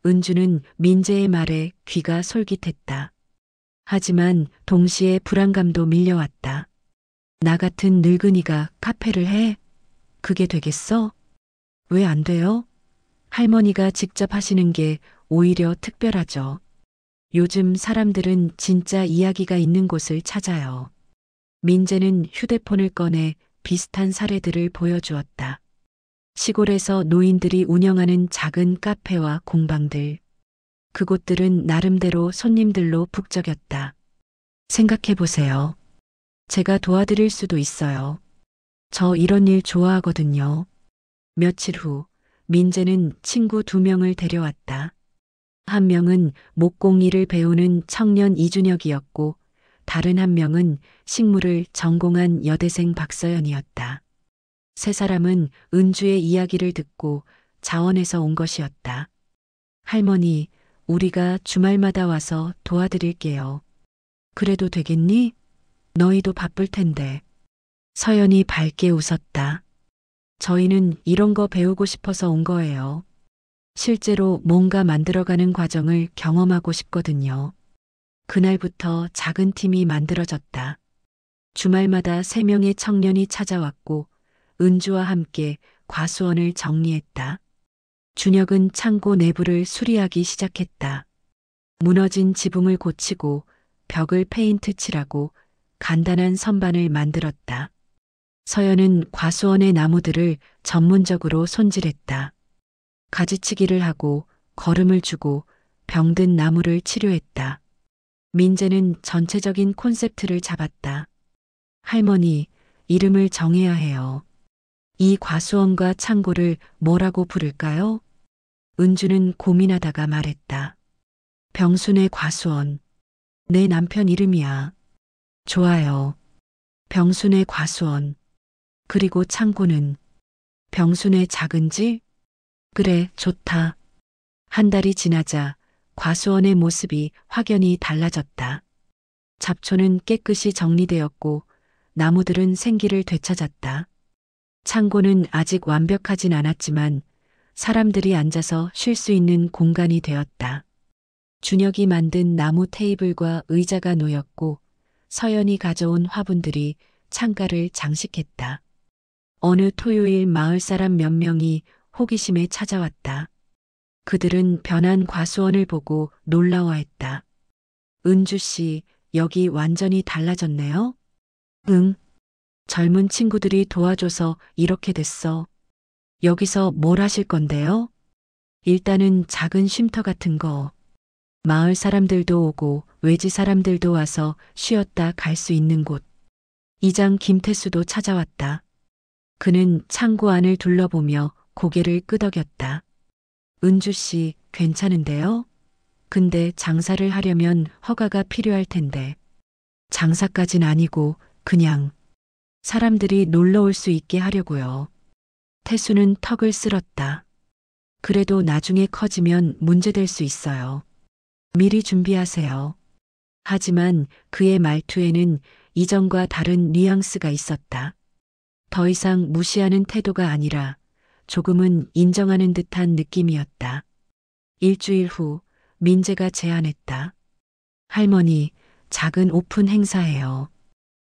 은주는 민재의 말에 귀가 솔깃했다. 하지만 동시에 불안감도 밀려왔다. 나 같은 늙은이가 카페를 해? 그게 되겠어? 왜 안 돼요? 할머니가 직접 하시는 게 오히려 특별하죠. 요즘 사람들은 진짜 이야기가 있는 곳을 찾아요. 민재는 휴대폰을 꺼내 비슷한 사례들을 보여주었다. 시골에서 노인들이 운영하는 작은 카페와 공방들. 그곳들은 나름대로 손님들로 북적였다. 생각해 보세요. 제가 도와드릴 수도 있어요. 저 이런 일 좋아하거든요. 며칠 후, 민재는 친구 2명을 데려왔다. 한 명은 목공일을 배우는 청년 이준혁이었고, 다른 한 명은 식물을 전공한 여대생 박서연이었다. 세 사람은 은주의 이야기를 듣고 자원해서 온 것이었다. 할머니, 우리가 주말마다 와서 도와드릴게요. 그래도 되겠니? 너희도 바쁠 텐데. 서연이 밝게 웃었다. 저희는 이런 거 배우고 싶어서 온 거예요. 실제로 뭔가 만들어가는 과정을 경험하고 싶거든요. 그날부터 작은 팀이 만들어졌다. 주말마다 3명의 청년이 찾아왔고 은주와 함께 과수원을 정리했다. 준혁은 창고 내부를 수리하기 시작했다. 무너진 지붕을 고치고 벽을 페인트 칠하고 간단한 선반을 만들었다. 서연은 과수원의 나무들을 전문적으로 손질했다. 가지치기를 하고 거름을 주고 병든 나무를 치료했다. 민재는 전체적인 콘셉트를 잡았다. 할머니, 이름을 정해야 해요. 이 과수원과 창고를 뭐라고 부를까요? 은주는 고민하다가 말했다. 병순의 과수원. 내 남편 이름이야. 좋아요. 병순의 과수원. 그리고 창고는 병순의 작은 집? 그래, 좋다. 한 달이 지나자 과수원의 모습이 확연히 달라졌다. 잡초는 깨끗이 정리되었고 나무들은 생기를 되찾았다. 창고는 아직 완벽하진 않았지만 사람들이 앉아서 쉴 수 있는 공간이 되었다. 준혁이 만든 나무 테이블과 의자가 놓였고 서연이 가져온 화분들이 창가를 장식했다. 어느 토요일 마을 사람 몇 명이 호기심에 찾아왔다. 그들은 변한 과수원을 보고 놀라워했다. 은주 씨, 여기 완전히 달라졌네요? 응. 젊은 친구들이 도와줘서 이렇게 됐어. 여기서 뭘 하실 건데요? 일단은 작은 쉼터 같은 거. 마을 사람들도 오고 외지 사람들도 와서 쉬었다 갈 수 있는 곳. 이장 김태수도 찾아왔다. 그는 창고 안을 둘러보며 고개를 끄덕였다. 은주 씨, 괜찮은데요? 근데 장사를 하려면 허가가 필요할 텐데. 장사까진 아니고 그냥 사람들이 놀러 올 수 있게 하려고요. 태수는 턱을 쓸었다. 그래도 나중에 커지면 문제될 수 있어요. 미리 준비하세요. 하지만 그의 말투에는 이전과 다른 뉘앙스가 있었다. 더 이상 무시하는 태도가 아니라 조금은 인정하는 듯한 느낌이었다. 일주일 후 민재가 제안했다. 할머니, 작은 오픈 행사예요.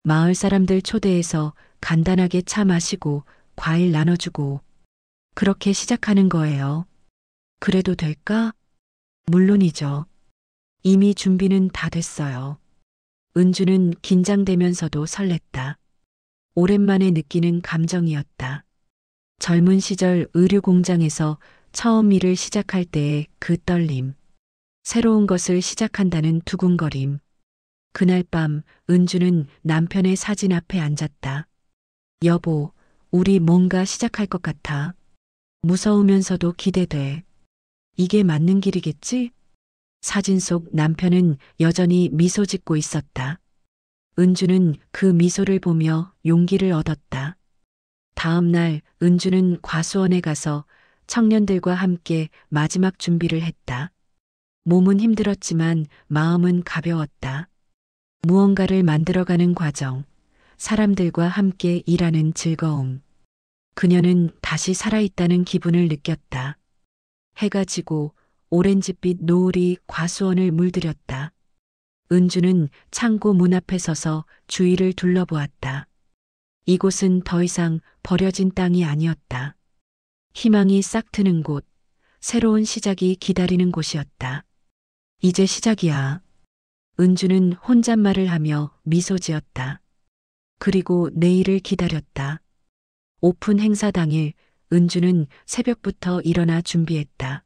마을 사람들 초대해서 간단하게 차 마시고 과일 나눠주고 그렇게 시작하는 거예요. 그래도 될까? 물론이죠. 이미 준비는 다 됐어요. 은주는 긴장되면서도 설렜다. 오랜만에 느끼는 감정이었다. 젊은 시절 의류 공장에서 처음 일을 시작할 때의 그 떨림. 새로운 것을 시작한다는 두근거림. 그날 밤 은주는 남편의 사진 앞에 앉았다. 여보, 우리 뭔가 시작할 것 같아. 무서우면서도 기대돼. 이게 맞는 길이겠지? 사진 속 남편은 여전히 미소 짓고 있었다. 은주는 그 미소를 보며 용기를 얻었다. 다음 날 은주는 과수원에 가서 청년들과 함께 마지막 준비를 했다. 몸은 힘들었지만 마음은 가벼웠다. 무언가를 만들어가는 과정, 사람들과 함께 일하는 즐거움. 그녀는 다시 살아있다는 기분을 느꼈다. 해가 지고 오렌지빛 노을이 과수원을 물들였다. 은주는 창고 문 앞에 서서 주위를 둘러보았다. 이곳은 더 이상 버려진 땅이 아니었다. 희망이 싹 트는 곳, 새로운 시작이 기다리는 곳이었다. 이제 시작이야. 은주는 혼잣말을 하며 미소 지었다. 그리고 내일을 기다렸다. 오픈 행사 당일 은주는 새벽부터 일어나 준비했다.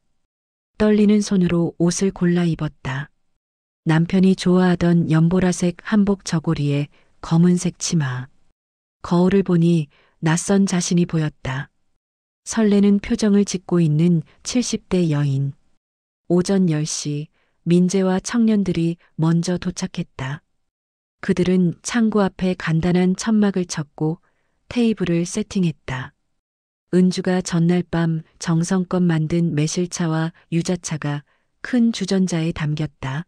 떨리는 손으로 옷을 골라 입었다. 남편이 좋아하던 연보라색 한복 저고리에 검은색 치마. 거울을 보니 낯선 자신이 보였다. 설레는 표정을 짓고 있는 70대 여인. 오전 10시 민재와 청년들이 먼저 도착했다. 그들은 창고 앞에 간단한 천막을 쳤고 테이블을 세팅했다. 은주가 전날 밤 정성껏 만든 매실차와 유자차가 큰 주전자에 담겼다.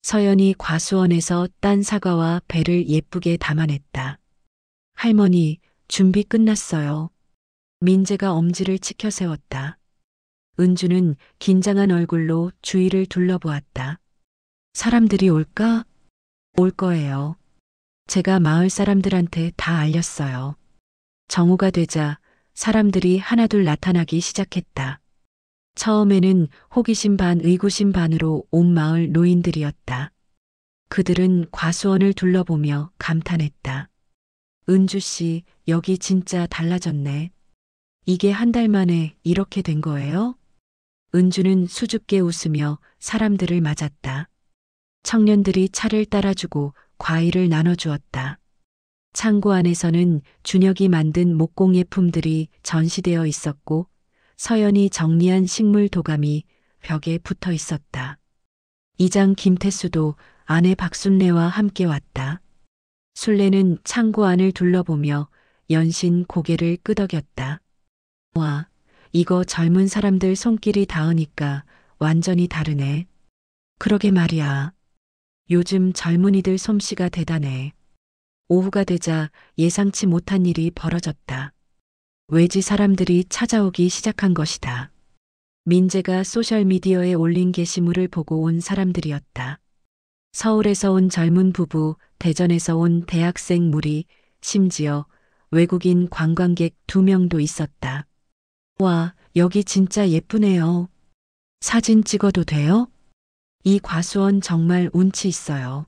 서연이 과수원에서 딴 사과와 배를 예쁘게 담아냈다. 할머니, 준비 끝났어요. 민재가 엄지를 치켜 세웠다. 은주는 긴장한 얼굴로 주위를 둘러보았다. 사람들이 올까? 올 거예요. 제가 마을 사람들한테 다 알렸어요. 정오가 되자 사람들이 하나둘 나타나기 시작했다. 처음에는 호기심 반 의구심 반으로 온 마을 노인들이었다. 그들은 과수원을 둘러보며 감탄했다. 은주 씨, 여기 진짜 달라졌네. 이게 한 달 만에 이렇게 된 거예요? 은주는 수줍게 웃으며 사람들을 맞았다. 청년들이 차를 따라주고 과일을 나눠주었다. 창고 안에서는 준혁이 만든 목공예품들이 전시되어 있었고 서연이 정리한 식물 도감이 벽에 붙어 있었다. 이장 김태수도 아내 박순례와 함께 왔다. 순례는 창고 안을 둘러보며 연신 고개를 끄덕였다. 와, 이거 젊은 사람들 손길이 닿으니까 완전히 다르네. 그러게 말이야. 요즘 젊은이들 솜씨가 대단해. 오후가 되자 예상치 못한 일이 벌어졌다. 외지 사람들이 찾아오기 시작한 것이다. 민재가 소셜미디어에 올린 게시물을 보고 온 사람들이었다. 서울에서 온 젊은 부부, 대전에서 온 대학생 무리, 심지어 외국인 관광객 2명도 있었다. 와, 여기 진짜 예쁘네요. 사진 찍어도 돼요? 이 과수원 정말 운치 있어요.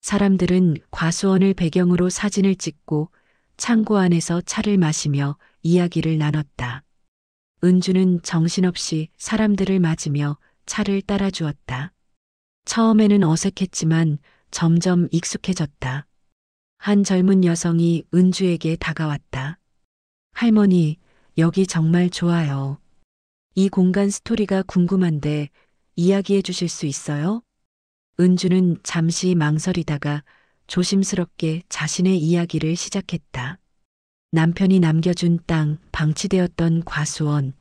사람들은 과수원을 배경으로 사진을 찍고 창고 안에서 차를 마시며 이야기를 나눴다. 은주는 정신없이 사람들을 맞으며 차를 따라주었다. 처음에는 어색했지만 점점 익숙해졌다. 한 젊은 여성이 은주에게 다가왔다. 할머니, 여기 정말 좋아요. 이 공간 스토리가 궁금한데 이야기해 주실 수 있어요? 은주는 잠시 망설이다가 조심스럽게 자신의 이야기를 시작했다. 남편이 남겨준 땅, 방치되었던 과수원,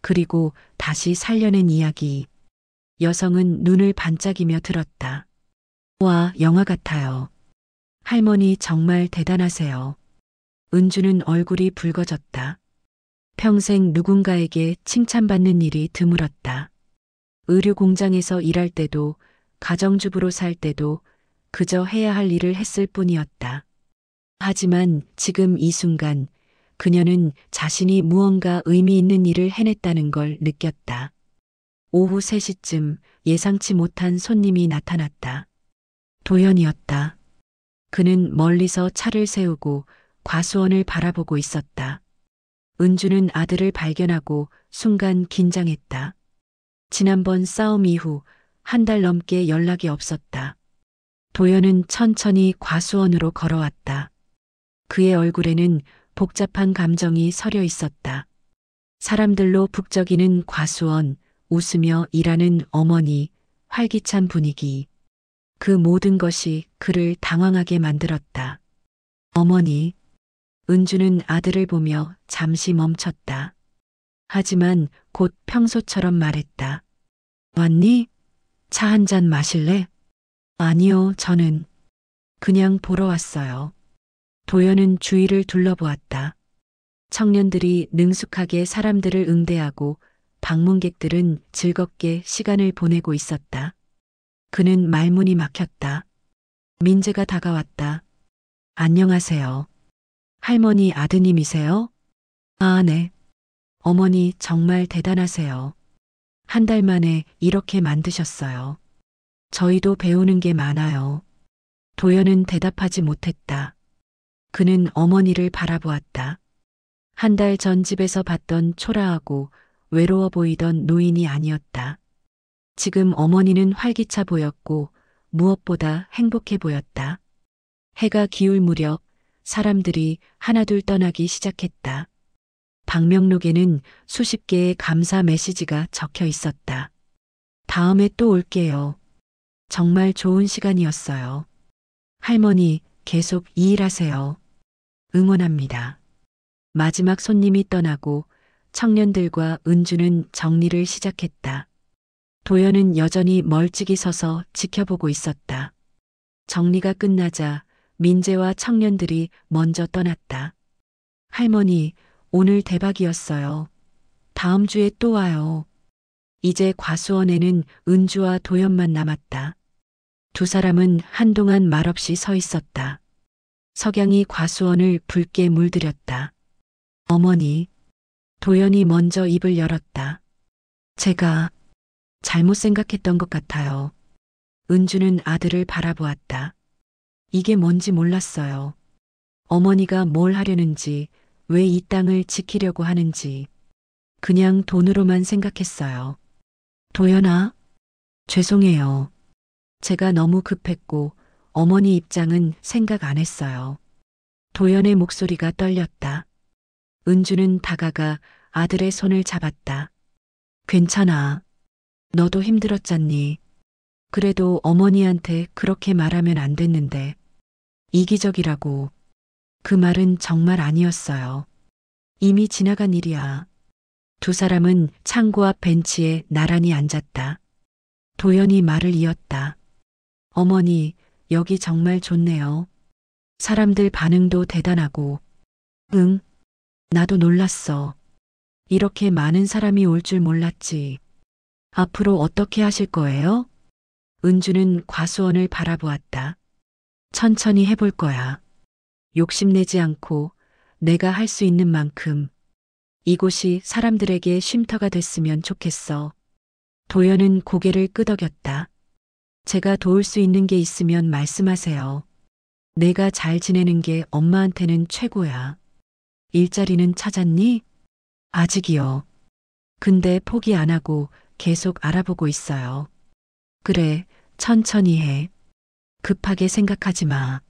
그리고 다시 살려낸 이야기. 여성은 눈을 반짝이며 들었다. 와, 영화 같아요. 할머니 정말 대단하세요. 은주는 얼굴이 붉어졌다. 평생 누군가에게 칭찬받는 일이 드물었다. 의류 공장에서 일할 때도 가정주부로 살 때도 그저 해야 할 일을 했을 뿐이었다. 하지만 지금 이 순간 그녀는 자신이 무언가 의미 있는 일을 해냈다는 걸 느꼈다. 오후 3시쯤 예상치 못한 손님이 나타났다. 도연이었다. 그는 멀리서 차를 세우고 과수원을 바라보고 있었다. 은주는 아들을 발견하고 순간 긴장했다. 지난번 싸움 이후 한 달 넘게 연락이 없었다. 도연은 천천히 과수원으로 걸어왔다. 그의 얼굴에는 복잡한 감정이 서려 있었다. 사람들로 북적이는 과수원, 웃으며 일하는 어머니, 활기찬 분위기. 그 모든 것이 그를 당황하게 만들었다. 어머니, 은주는 아들을 보며 잠시 멈췄다. 하지만 곧 평소처럼 말했다. 왔니? 차 한 잔 마실래? 아니요, 저는 그냥 보러 왔어요. 도연은 주위를 둘러보았다. 청년들이 능숙하게 사람들을 응대하고 방문객들은 즐겁게 시간을 보내고 있었다. 그는 말문이 막혔다. 민재가 다가왔다. 안녕하세요. 할머니 아드님이세요? 아, 네. 어머니 정말 대단하세요. 한 달 만에 이렇게 만드셨어요. 저희도 배우는 게 많아요. 도연은 대답하지 못했다. 그는 어머니를 바라보았다. 한 달 전 집에서 봤던 초라하고 외로워 보이던 노인이 아니었다. 지금 어머니는 활기차 보였고 무엇보다 행복해 보였다. 해가 기울 무렵 사람들이 하나둘 떠나기 시작했다. 방명록에는 수십 개의 감사 메시지가 적혀 있었다. 다음에 또 올게요. 정말 좋은 시간이었어요. 할머니, 계속 이 일하세요. 응원합니다. 마지막 손님이 떠나고 청년들과 은주는 정리를 시작했다. 도연은 여전히 멀찍이 서서 지켜보고 있었다. 정리가 끝나자 민재와 청년들이 먼저 떠났다. 할머니, 오늘 대박이었어요. 다음 주에 또 와요. 이제 과수원에는 은주와 도연만 남았다. 두 사람은 한동안 말없이 서 있었다. 석양이 과수원을 붉게 물들였다. 어머니, 도연이 먼저 입을 열었다. 제가 잘못 생각했던 것 같아요. 은주는 아들을 바라보았다. 이게 뭔지 몰랐어요. 어머니가 뭘 하려는지, 왜 이 땅을 지키려고 하는지. 그냥 돈으로만 생각했어요. 도연아, 죄송해요. 제가 너무 급했고 어머니 입장은 생각 안 했어요. 도연의 목소리가 떨렸다. 은주는 다가가 아들의 손을 잡았다. 괜찮아. 너도 힘들었잖니. 그래도 어머니한테 그렇게 말하면 안 됐는데. 이기적이라고. 그 말은 정말 아니었어요. 이미 지나간 일이야. 두 사람은 창고 앞 벤치에 나란히 앉았다. 도연이 말을 이었다. 어머니, 여기 정말 좋네요. 사람들 반응도 대단하고. 응, 나도 놀랐어. 이렇게 많은 사람이 올 줄 몰랐지. 앞으로 어떻게 하실 거예요? 은주는 과수원을 바라보았다. 천천히 해볼 거야. 욕심내지 않고 내가 할 수 있는 만큼. 이곳이 사람들에게 쉼터가 됐으면 좋겠어. 도연은 고개를 끄덕였다. 제가 도울 수 있는 게 있으면 말씀하세요. 내가 잘 지내는 게 엄마한테는 최고야. 일자리는 찾았니? 아직이요. 근데 포기 안 하고 계속 알아보고 있어요. 그래, 천천히 해. 급하게 생각하지 마.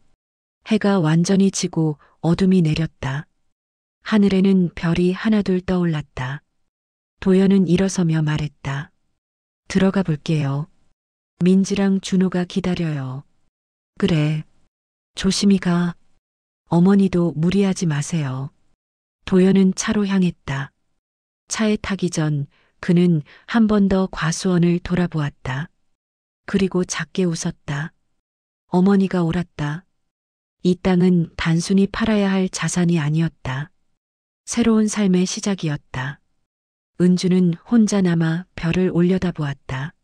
해가 완전히 지고 어둠이 내렸다. 하늘에는 별이 하나둘 떠올랐다. 도연은 일어서며 말했다. 들어가 볼게요. 민지랑 준호가 기다려요. 그래. 조심히 가. 어머니도 무리하지 마세요. 도연은 차로 향했다. 차에 타기 전 그는 한 번 더 과수원을 돌아보았다. 그리고 작게 웃었다. 어머니가 옳았다. 이 땅은 단순히 팔아야 할 자산이 아니었다. 새로운 삶의 시작이었다. 은주는 혼자 남아 별을 올려다보았다.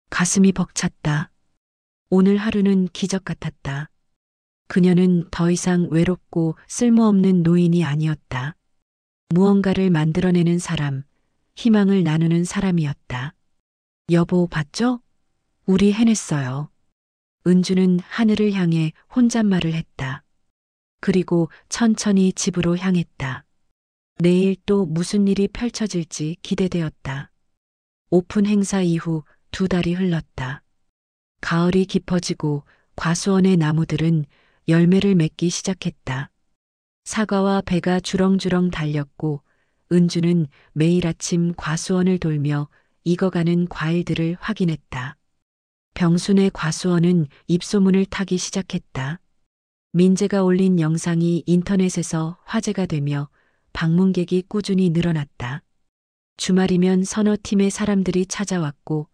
가슴이 벅찼다. 오늘 하루는 기적 같았다. 그녀는 더 이상 외롭고 쓸모없는 노인이 아니었다. 무언가를 만들어내는 사람, 희망을 나누는 사람이었다. 여보, 봤죠? 우리 해냈어요. 은주는 하늘을 향해 혼잣말을 했다. 그리고 천천히 집으로 향했다. 내일 또 무슨 일이 펼쳐질지 기대되었다. 오픈 행사 이후 2달이 흘렀다. 가을이 깊어지고 과수원의 나무들은 열매를 맺기 시작했다. 사과와 배가 주렁주렁 달렸고 은주는 매일 아침 과수원을 돌며 익어가는 과일들을 확인했다. 병순의 과수원은 입소문을 타기 시작했다. 민재가 올린 영상이 인터넷에서 화제가 되며 방문객이 꾸준히 늘어났다. 주말이면 서너 팀의 사람들이 찾아왔고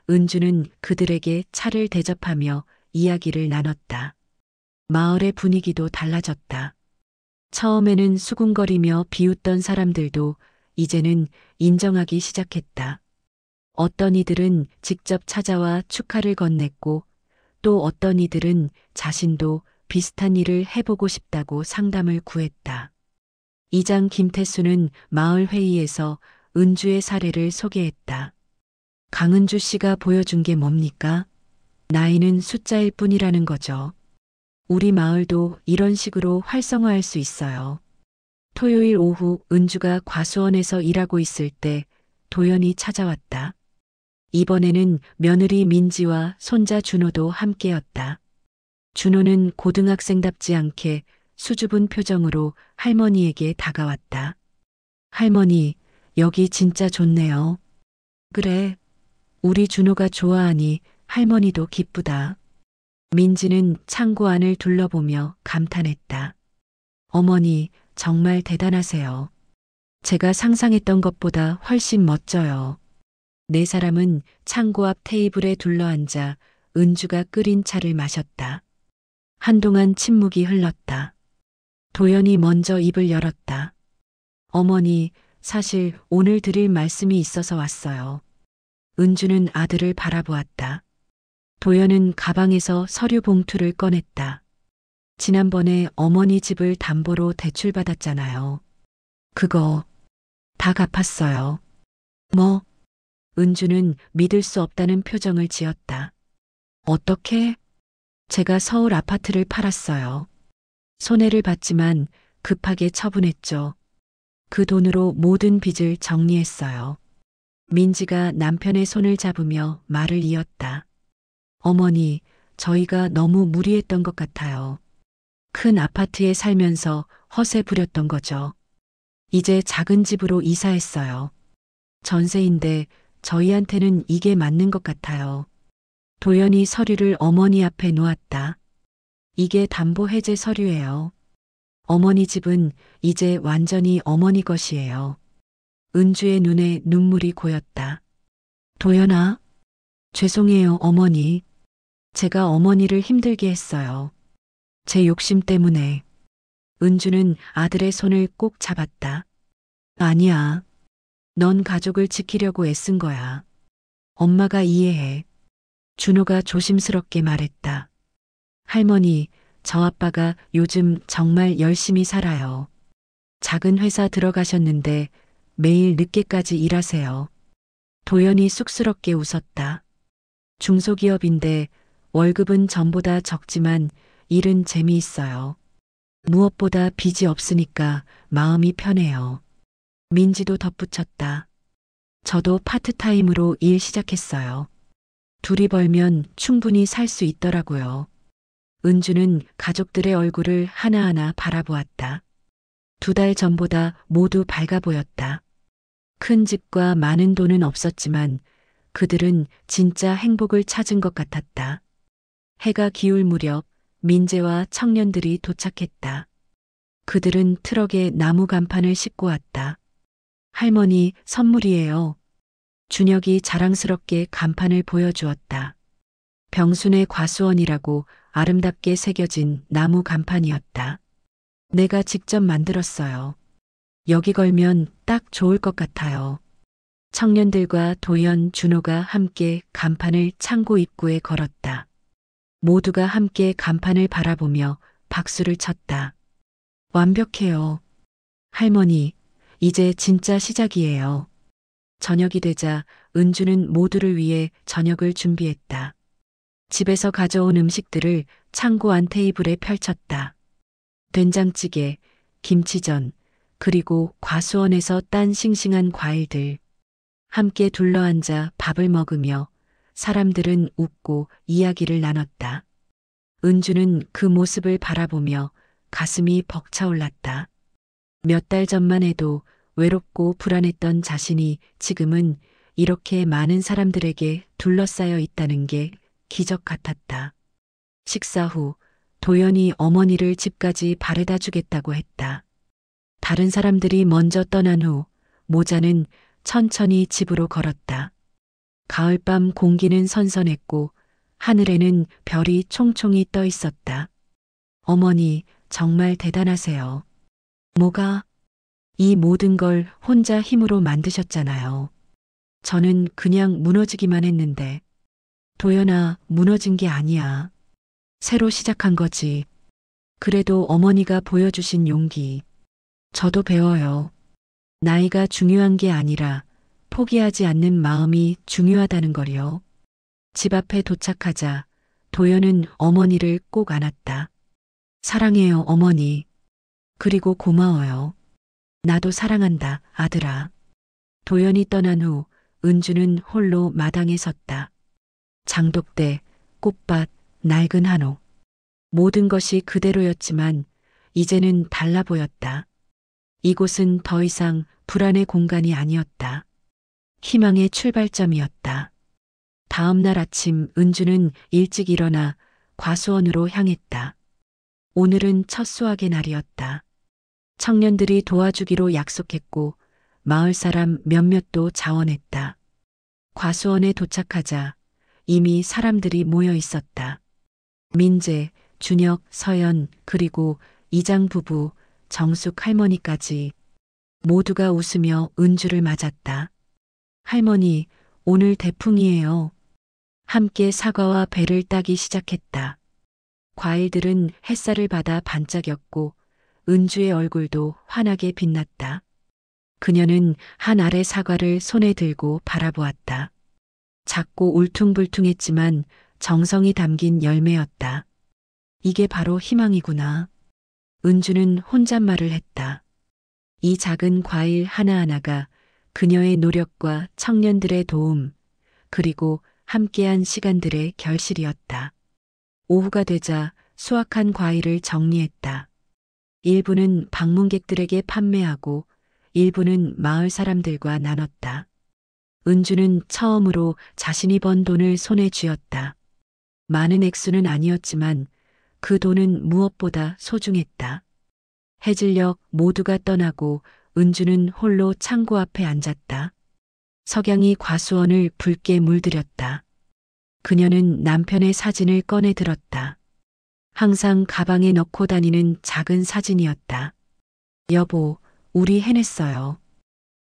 은주는 그들에게 차를 대접하며 이야기를 나눴다. 마을의 분위기도 달라졌다. 처음에는 수군거리며 비웃던 사람들도 이제는 인정하기 시작했다. 어떤 이들은 직접 찾아와 축하를 건넸고 또 어떤 이들은 자신도 비슷한 일을 해보고 싶다고 상담을 구했다. 이장 김태수는 마을 회의에서 은주의 사례를 소개했다. 강은주 씨가 보여준 게 뭡니까? 나이는 숫자일 뿐이라는 거죠. 우리 마을도 이런 식으로 활성화할 수 있어요. 토요일 오후 은주가 과수원에서 일하고 있을 때 도연이 찾아왔다. 이번에는 며느리 민지와 손자 준호도 함께였다. 준호는 고등학생답지 않게 수줍은 표정으로 할머니에게 다가왔다. 할머니, 여기 진짜 좋네요. 그래, 우리 준호가 좋아하니 할머니도 기쁘다. 민지는 창고 안을 둘러보며 감탄했다. 어머니, 정말 대단하세요. 제가 상상했던 것보다 훨씬 멋져요. 네 사람은 창고 앞 테이블에 둘러앉아 은주가 끓인 차를 마셨다. 한동안 침묵이 흘렀다. 도연이 먼저 입을 열었다. 어머니, 사실 오늘 드릴 말씀이 있어서 왔어요. 은주는 아들을 바라보았다. 도연은 가방에서 서류 봉투를 꺼냈다. 지난번에 어머니 집을 담보로 대출받았잖아요. 그거 다 갚았어요. 뭐? 은주는 믿을 수 없다는 표정을 지었다. 어떻게? 제가 서울 아파트를 팔았어요. 손해를 봤지만 급하게 처분했죠. 그 돈으로 모든 빚을 정리했어요. 민지가 남편의 손을 잡으며 말을 이었다. 어머니, 저희가 너무 무리했던 것 같아요. 큰 아파트에 살면서 허세 부렸던 거죠. 이제 작은 집으로 이사했어요. 전세인데 저희한테는 이게 맞는 것 같아요. 도연이 서류를 어머니 앞에 놓았다. 이게 담보 해제 서류예요. 어머니 집은 이제 완전히 어머니 것이에요. 은주의 눈에 눈물이 고였다. 도연아, 죄송해요, 어머니. 제가 어머니를 힘들게 했어요. 제 욕심 때문에. 은주는 아들의 손을 꼭 잡았다. 아니야. 넌 가족을 지키려고 애쓴 거야. 엄마가 이해해. 준호가 조심스럽게 말했다. 할머니, 저 아빠가 요즘 정말 열심히 살아요. 작은 회사 들어가셨는데 매일 늦게까지 일하세요. 도연이 쑥스럽게 웃었다. 중소기업인데 월급은 전보다 적지만 일은 재미있어요. 무엇보다 빚이 없으니까 마음이 편해요. 민지도 덧붙였다. 저도 파트타임으로 일 시작했어요. 둘이 벌면 충분히 살 수 있더라고요. 은주는 가족들의 얼굴을 하나하나 바라보았다. 2달 전보다 모두 밝아 보였다. 큰 집과 많은 돈은 없었지만 그들은 진짜 행복을 찾은 것 같았다. 해가 기울 무렵 민재와 청년들이 도착했다. 그들은 트럭에 나무 간판을 싣고 왔다. 할머니, 선물이에요. 준혁이 자랑스럽게 간판을 보여주었다. 병순의 과수원이라고 아름답게 새겨진 나무 간판이었다. 내가 직접 만들었어요. 여기 걸면 딱 좋을 것 같아요. 청년들과 도연, 준호가 함께 간판을 창고 입구에 걸었다. 모두가 함께 간판을 바라보며 박수를 쳤다. 완벽해요. 할머니, 이제 진짜 시작이에요. 저녁이 되자 은주는 모두를 위해 저녁을 준비했다. 집에서 가져온 음식들을 창고 안 테이블에 펼쳤다. 된장찌개, 김치전, 그리고 과수원에서 딴 싱싱한 과일들. 함께 둘러앉아 밥을 먹으며 사람들은 웃고 이야기를 나눴다. 은주는 그 모습을 바라보며 가슴이 벅차올랐다. 몇 달 전만 해도 외롭고 불안했던 자신이 지금은 이렇게 많은 사람들에게 둘러싸여 있다는 게 기적 같았다. 식사 후 도연이 어머니를 집까지 바래다 주겠다고 했다. 다른 사람들이 먼저 떠난 후 모자는 천천히 집으로 걸었다. 가을밤 공기는 선선했고 하늘에는 별이 총총히 떠 있었다. 어머니, 정말 대단하세요. 뭐가? 이 모든 걸 혼자 힘으로 만드셨잖아요. 저는 그냥 무너지기만 했는데. 도연아, 무너진 게 아니야. 새로 시작한 거지. 그래도 어머니가 보여주신 용기. 저도 배워요. 나이가 중요한 게 아니라 포기하지 않는 마음이 중요하다는 걸요. 집 앞에 도착하자 도연은 어머니를 꼭 안았다. 사랑해요, 어머니. 그리고 고마워요. 나도 사랑한다, 아들아. 도연이 떠난 후 은주는 홀로 마당에 섰다. 장독대, 꽃밭, 낡은 한옥. 모든 것이 그대로였지만 이제는 달라 보였다. 이곳은 더 이상 불안의 공간이 아니었다. 희망의 출발점이었다. 다음 날 아침 은주는 일찍 일어나 과수원으로 향했다. 오늘은 첫 수확의 날이었다. 청년들이 도와주기로 약속했고 마을 사람 몇몇도 자원했다. 과수원에 도착하자 이미 사람들이 모여 있었다. 민재, 준혁, 서연, 그리고 이장 부부, 정숙 할머니까지 모두가 웃으며 은주를 맞았다. 할머니, 오늘 대풍이에요. 함께 사과와 배를 따기 시작했다. 과일들은 햇살을 받아 반짝였고 은주의 얼굴도 환하게 빛났다. 그녀는 한 알의 사과를 손에 들고 바라보았다. 작고 울퉁불퉁했지만 정성이 담긴 열매였다. 이게 바로 희망이구나. 은주는 혼잣말을 했다. 이 작은 과일 하나하나가 그녀의 노력과 청년들의 도움, 그리고 함께한 시간들의 결실이었다. 오후가 되자 수확한 과일을 정리했다. 일부는 방문객들에게 판매하고 일부는 마을 사람들과 나눴다. 은주는 처음으로 자신이 번 돈을 손에 쥐었다. 많은 액수는 아니었지만 그 돈은 무엇보다 소중했다. 해질녘 모두가 떠나고 은주는 홀로 창고 앞에 앉았다. 석양이 과수원을 붉게 물들였다. 그녀는 남편의 사진을 꺼내 들었다. 항상 가방에 넣고 다니는 작은 사진이었다. 여보, 우리 해냈어요.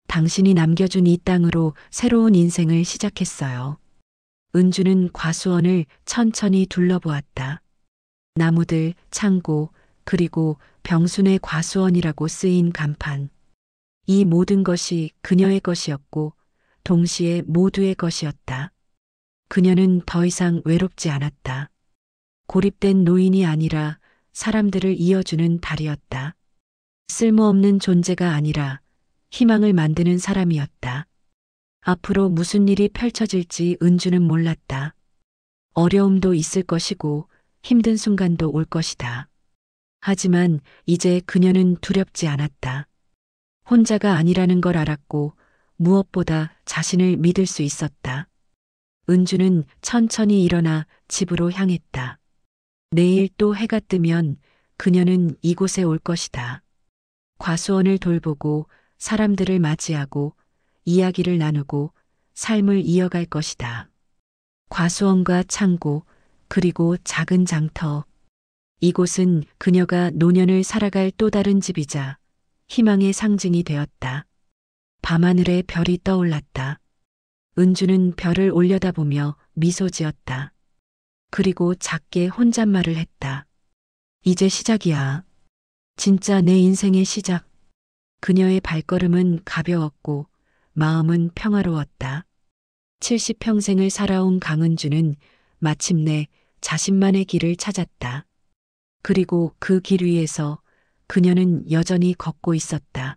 당신이 남겨준 이 땅으로 새로운 인생을 시작했어요. 은주는 과수원을 천천히 둘러보았다. 나무들, 창고, 그리고 병순의 과수원이라고 쓰인 간판. 이 모든 것이 그녀의 것이었고 동시에 모두의 것이었다. 그녀는 더 이상 외롭지 않았다. 고립된 노인이 아니라 사람들을 이어주는 달이었다. 쓸모없는 존재가 아니라 희망을 만드는 사람이었다. 앞으로 무슨 일이 펼쳐질지 은주는 몰랐다. 어려움도 있을 것이고 힘든 순간도 올 것이다. 하지만 이제 그녀는 두렵지 않았다. 혼자가 아니라는 걸 알았고 무엇보다 자신을 믿을 수 있었다. 은주는 천천히 일어나 집으로 향했다. 내일 또 해가 뜨면 그녀는 이곳에 올 것이다. 과수원을 돌보고 사람들을 맞이하고 이야기를 나누고 삶을 이어갈 것이다. 과수원과 창고, 그리고 작은 장터. 이곳은 그녀가 노년을 살아갈 또 다른 집이자 희망의 상징이 되었다. 밤하늘에 별이 떠올랐다. 은주는 별을 올려다보며 미소 지었다. 그리고 작게 혼잣말을 했다. 이제 시작이야. 진짜 내 인생의 시작. 그녀의 발걸음은 가벼웠고 마음은 평화로웠다. 70평생을 살아온 강은주는 마침내 자신만의 길을 찾았다. 그리고 그 길 위에서 그녀는 여전히 걷고 있었다.